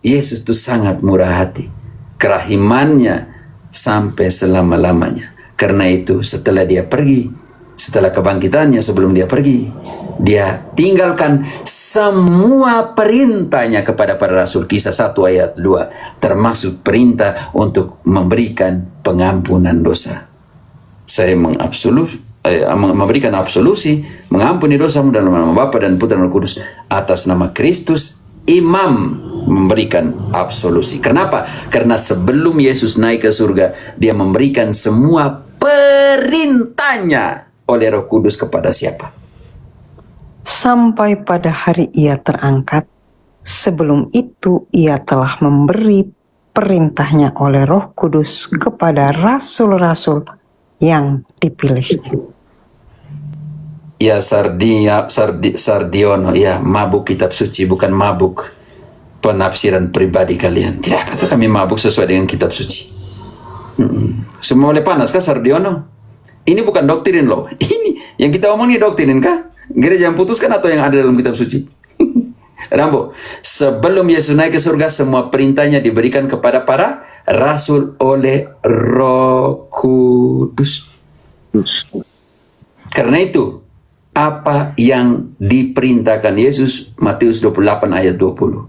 Yesus itu sangat murah hati. Kerahimannya sampai selama-lamanya. Karena itu setelah dia pergi, setelah kebangkitannya, sebelum dia pergi, dia tinggalkan semua perintahnya kepada para rasul, Kisah 1 ayat 2, termasuk perintah untuk memberikan pengampunan dosa. Saya memberikan absolusi, mengampuni dosamu dalam nama Bapa dan Putra dan Roh Kudus, atas nama Kristus. Imam memberikan absolusi. Kenapa? Karena sebelum Yesus naik ke surga, dia memberikan semua perintahnya oleh Roh Kudus kepada siapa? Sampai pada hari ia terangkat, sebelum itu ia telah memberi perintahnya oleh Roh Kudus kepada rasul-rasul yang dipilih. Ya Sardiono, ya mabuk kitab suci, bukan mabuk penafsiran pribadi kalian. Tidak kata kami mabuk sesuai dengan kitab suci. Semua boleh panas kah Sardiono? Ini bukan doktrin loh. Ini yang kita omong ini doktrin kah? Gereja yang putuskan atau yang ada dalam kitab suci? Rambo, sebelum Yesus naik ke surga, semua perintahnya diberikan kepada para rasul oleh Roh Kudus. Karena itu, apa yang diperintahkan Yesus, Matius 28 ayat 20.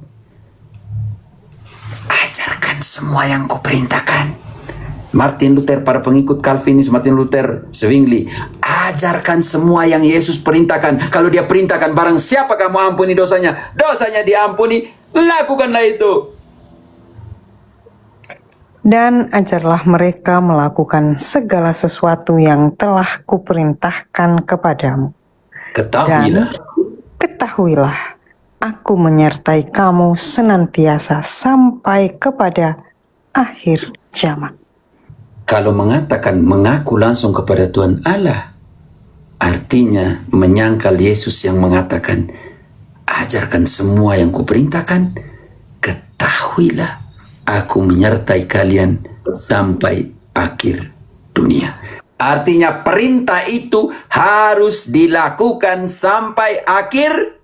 Ajarkan semua yang kuperintahkan. Martin Luther, para pengikut Calvinis, Martin Luther, Zwingli, ajarkan semua yang Yesus perintahkan. Kalau dia perintahkan barang siapa kamu ampuni dosanya, dosanya diampuni, lakukanlah itu. Dan ajarlah mereka melakukan segala sesuatu yang telah kuperintahkan kepadamu. Ketahuilah. Dan ketahuilah, aku menyertai kamu senantiasa sampai kepada akhir zaman. Kalau mengatakan mengaku langsung kepada Tuhan Allah, artinya menyangkal Yesus yang mengatakan, ajarkan semua yang kuperintahkan, ketahuilah aku menyertai kalian sampai akhir dunia. Artinya perintah itu harus dilakukan sampai akhir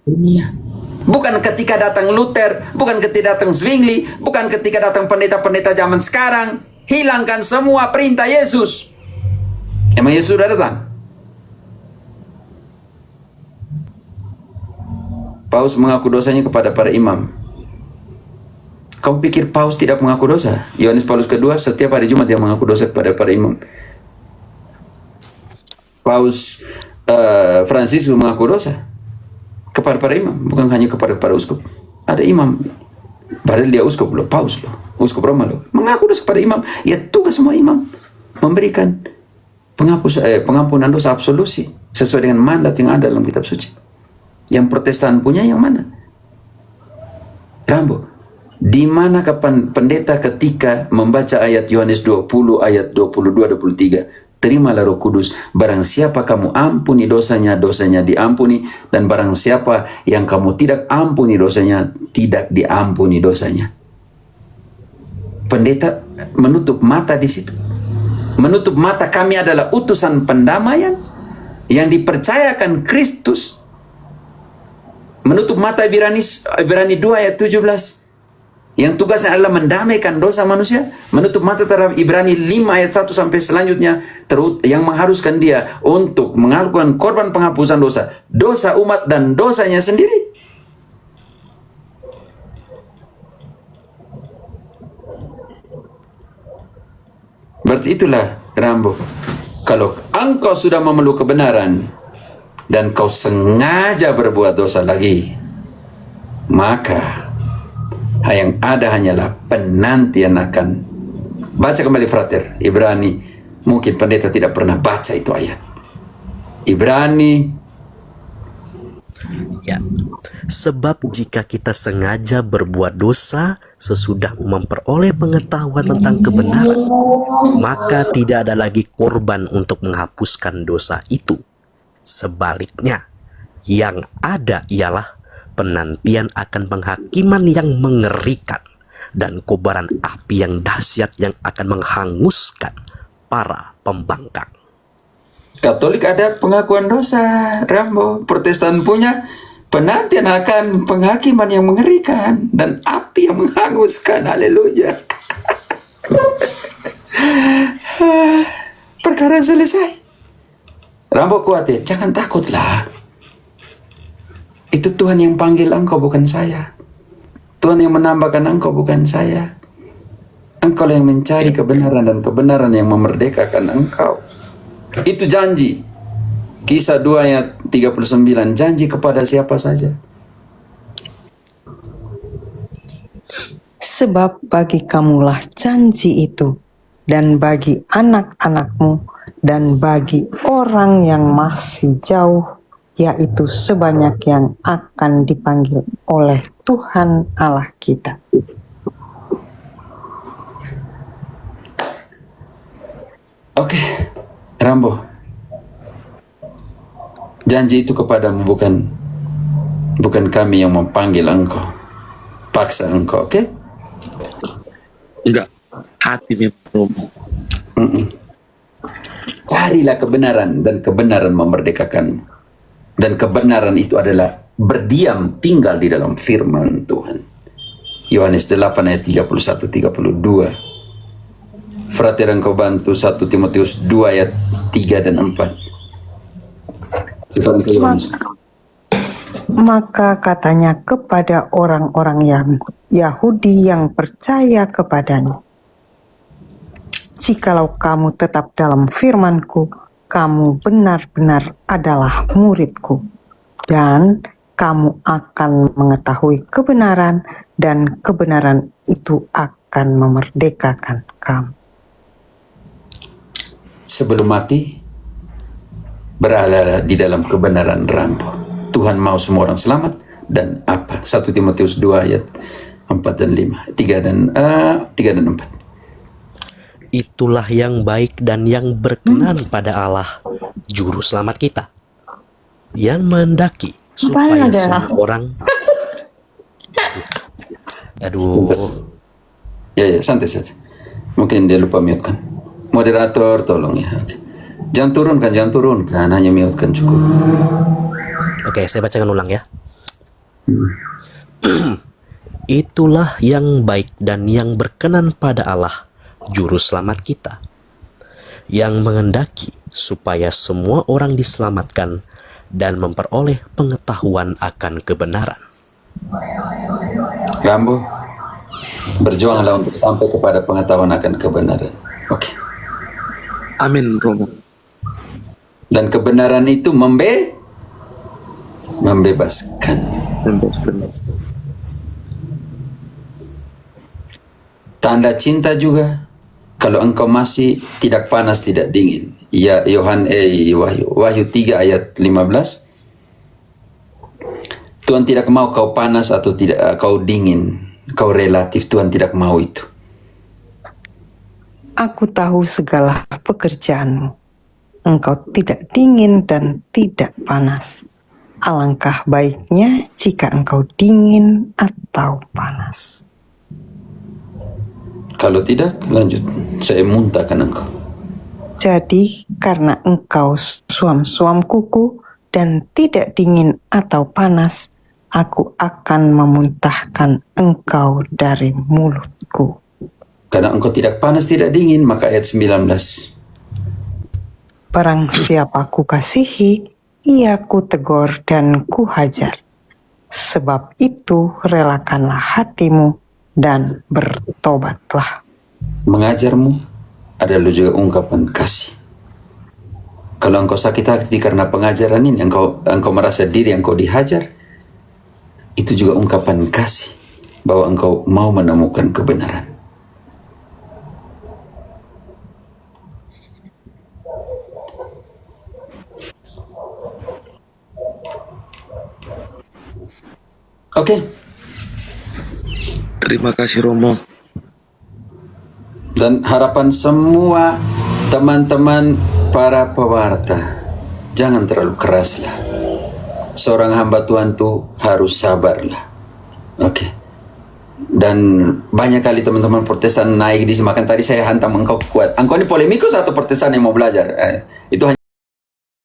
dunia. Bukan ketika datang Luther, bukan ketika datang Zwingli, bukan ketika datang pendeta-pendeta zaman sekarang. Hilangkan semua perintah Yesus. Emang Yesus sudah datang? Paus mengaku dosanya kepada para imam. Kamu pikir Paus tidak mengaku dosa? Yohanes Paulus kedua setiap hari Jumat dia mengaku dosa kepada para imam. Paus Fransiskus mengaku dosa kepada para imam, bukan hanya kepada para uskup. Ada imam, padahal dia uskup loh, paus loh, uskup Roma loh, mengaku dosa kepada imam. Ya tugas semua imam memberikan pengampunan dosa absolusi sesuai dengan mandat yang ada dalam kitab suci. Yang Protestan punya yang mana? Rambo, di mana kapan pendeta ketika membaca ayat Yohanes 20 ayat 22-23, terimalah Roh Kudus, barang siapa kamu ampuni dosanya, dosanya diampuni, dan barang siapa yang kamu tidak ampuni dosanya, tidak diampuni dosanya. Pendeta menutup mata di situ. Menutup mata kami adalah utusan pendamaian yang dipercayakan Kristus. Menutup mata Ibrani 2 ayat 17. Yang tugasnya adalah mendamaikan dosa manusia. Menutup mata terhadap Ibrani 5 ayat 1 sampai selanjutnya, yang mengharuskan dia untuk melakukan korban penghapusan dosa, dosa umat dan dosanya sendiri. Berarti itulah Rambo, kalau engkau sudah memeluk kebenaran dan kau sengaja berbuat dosa lagi, maka yang ada hanyalah penantian akan, baca kembali frater, Ibrani Mungkin pendeta tidak pernah baca itu ayat. Ibrani. Ya, sebab jika kita sengaja berbuat dosa sesudah memperoleh pengetahuan tentang kebenaran, maka tidak ada lagi korban untuk menghapuskan dosa itu. Sebaliknya, yang ada ialah penantian akan penghakiman yang mengerikan dan kobaran api yang dahsyat yang akan menghanguskan para pembangkang. Katolik ada pengakuan dosa, Rambo. Protestan punya penantian akan penghakiman yang mengerikan dan api yang menghanguskan. Haleluya. Perkara selesai. Rambo kuat ya, jangan takutlah. Itu Tuhan yang panggil engkau, bukan saya. Tuhan yang menambahkan engkau, bukan saya. Engkau yang mencari kebenaran dan kebenaran yang memerdekakan engkau. Itu janji. Kisah 2 ayat 39, janji kepada siapa saja. Sebab bagi kamulah janji itu, dan bagi anak-anakmu, dan bagi orang yang masih jauh, yaitu sebanyak yang akan dipanggil oleh Tuhan Allah kita. Oke, Rambo. Janji itu kepadamu, bukan kami yang memanggil engkau, paksa engkau, oke? Enggak, hati memang Romo. Carilah kebenaran dan kebenaran memerdekakanmu. Dan kebenaran itu adalah berdiam tinggal di dalam firman Tuhan. Yohanes 8 ayat 31-32. Frater engkau bantu 1 Timotius 2 ayat 3 dan 4. Maka katanya kepada orang-orang yang Yahudi yang percaya kepadanya, jikalau kamu tetap dalam firman-Ku, kamu benar-benar adalah murid-Ku, dan kamu akan mengetahui kebenaran, dan kebenaran itu akan memerdekakan kamu. Sebelum mati, berada di dalam kebenaran, Rambo. Tuhan mau semua orang selamat, dan apa? 1 Timotius 2 ayat 4 dan 5, 3 dan 4. Itulah yang baik dan yang berkenan pada Allah, Juru Selamat kita, yang menghendaki supaya semua orang... Aduh. Ya, santai saja. Mungkin dia lupa mute kan. Moderator, tolong ya. Oke. Jangan turunkan, hanya mute kan cukup. Oke, saya bacakan ulang ya. Itulah yang baik dan yang berkenan pada Allah, Juru Selamat kita, yang menghendaki supaya semua orang diselamatkan dan memperoleh pengetahuan akan kebenaran. Rambo, berjuanglah untuk sampai kepada pengetahuan akan kebenaran. Oke. Amin, Romo. Dan kebenaran itu membebaskan. Tanda cinta juga, kalau engkau masih tidak panas tidak dingin. Ya, Wahyu 3 ayat 15. Tuhan tidak mau kau panas atau tidak kau dingin, kau relatif. Tuhan tidak mau itu. Aku tahu segala pekerjaanmu. Engkau tidak dingin dan tidak panas. Alangkah baiknya jika engkau dingin atau panas. Kalau tidak, lanjut. Saya muntahkan engkau. Jadi karena engkau suam-suam kuku dan tidak dingin atau panas, aku akan memuntahkan engkau dari mulutku. Karena engkau tidak panas tidak dingin, maka ayat 19. Barang siapa kukasihi, ia kutegur dan kuhajar. Sebab itu relakanlah hatimu dan bertobatlah. Mengajarmu adalah juga ungkapan kasih. Kalau engkau sakit hati karena pengajaran ini, engkau merasa diri engkau dihajar, itu juga ungkapan kasih bahwa engkau mau menemukan kebenaran. Oke. Terima kasih Romo. Dan harapan semua teman-teman para pewarta, jangan terlalu keraslah. Seorang hamba Tuhan tuh harus sabarlah. Oke. Dan banyak kali teman-teman Protestan naik di semakan tadi saya hantam engkau kuat. Engkau ini polemikus atau Protestan yang mau belajar? Itu hanya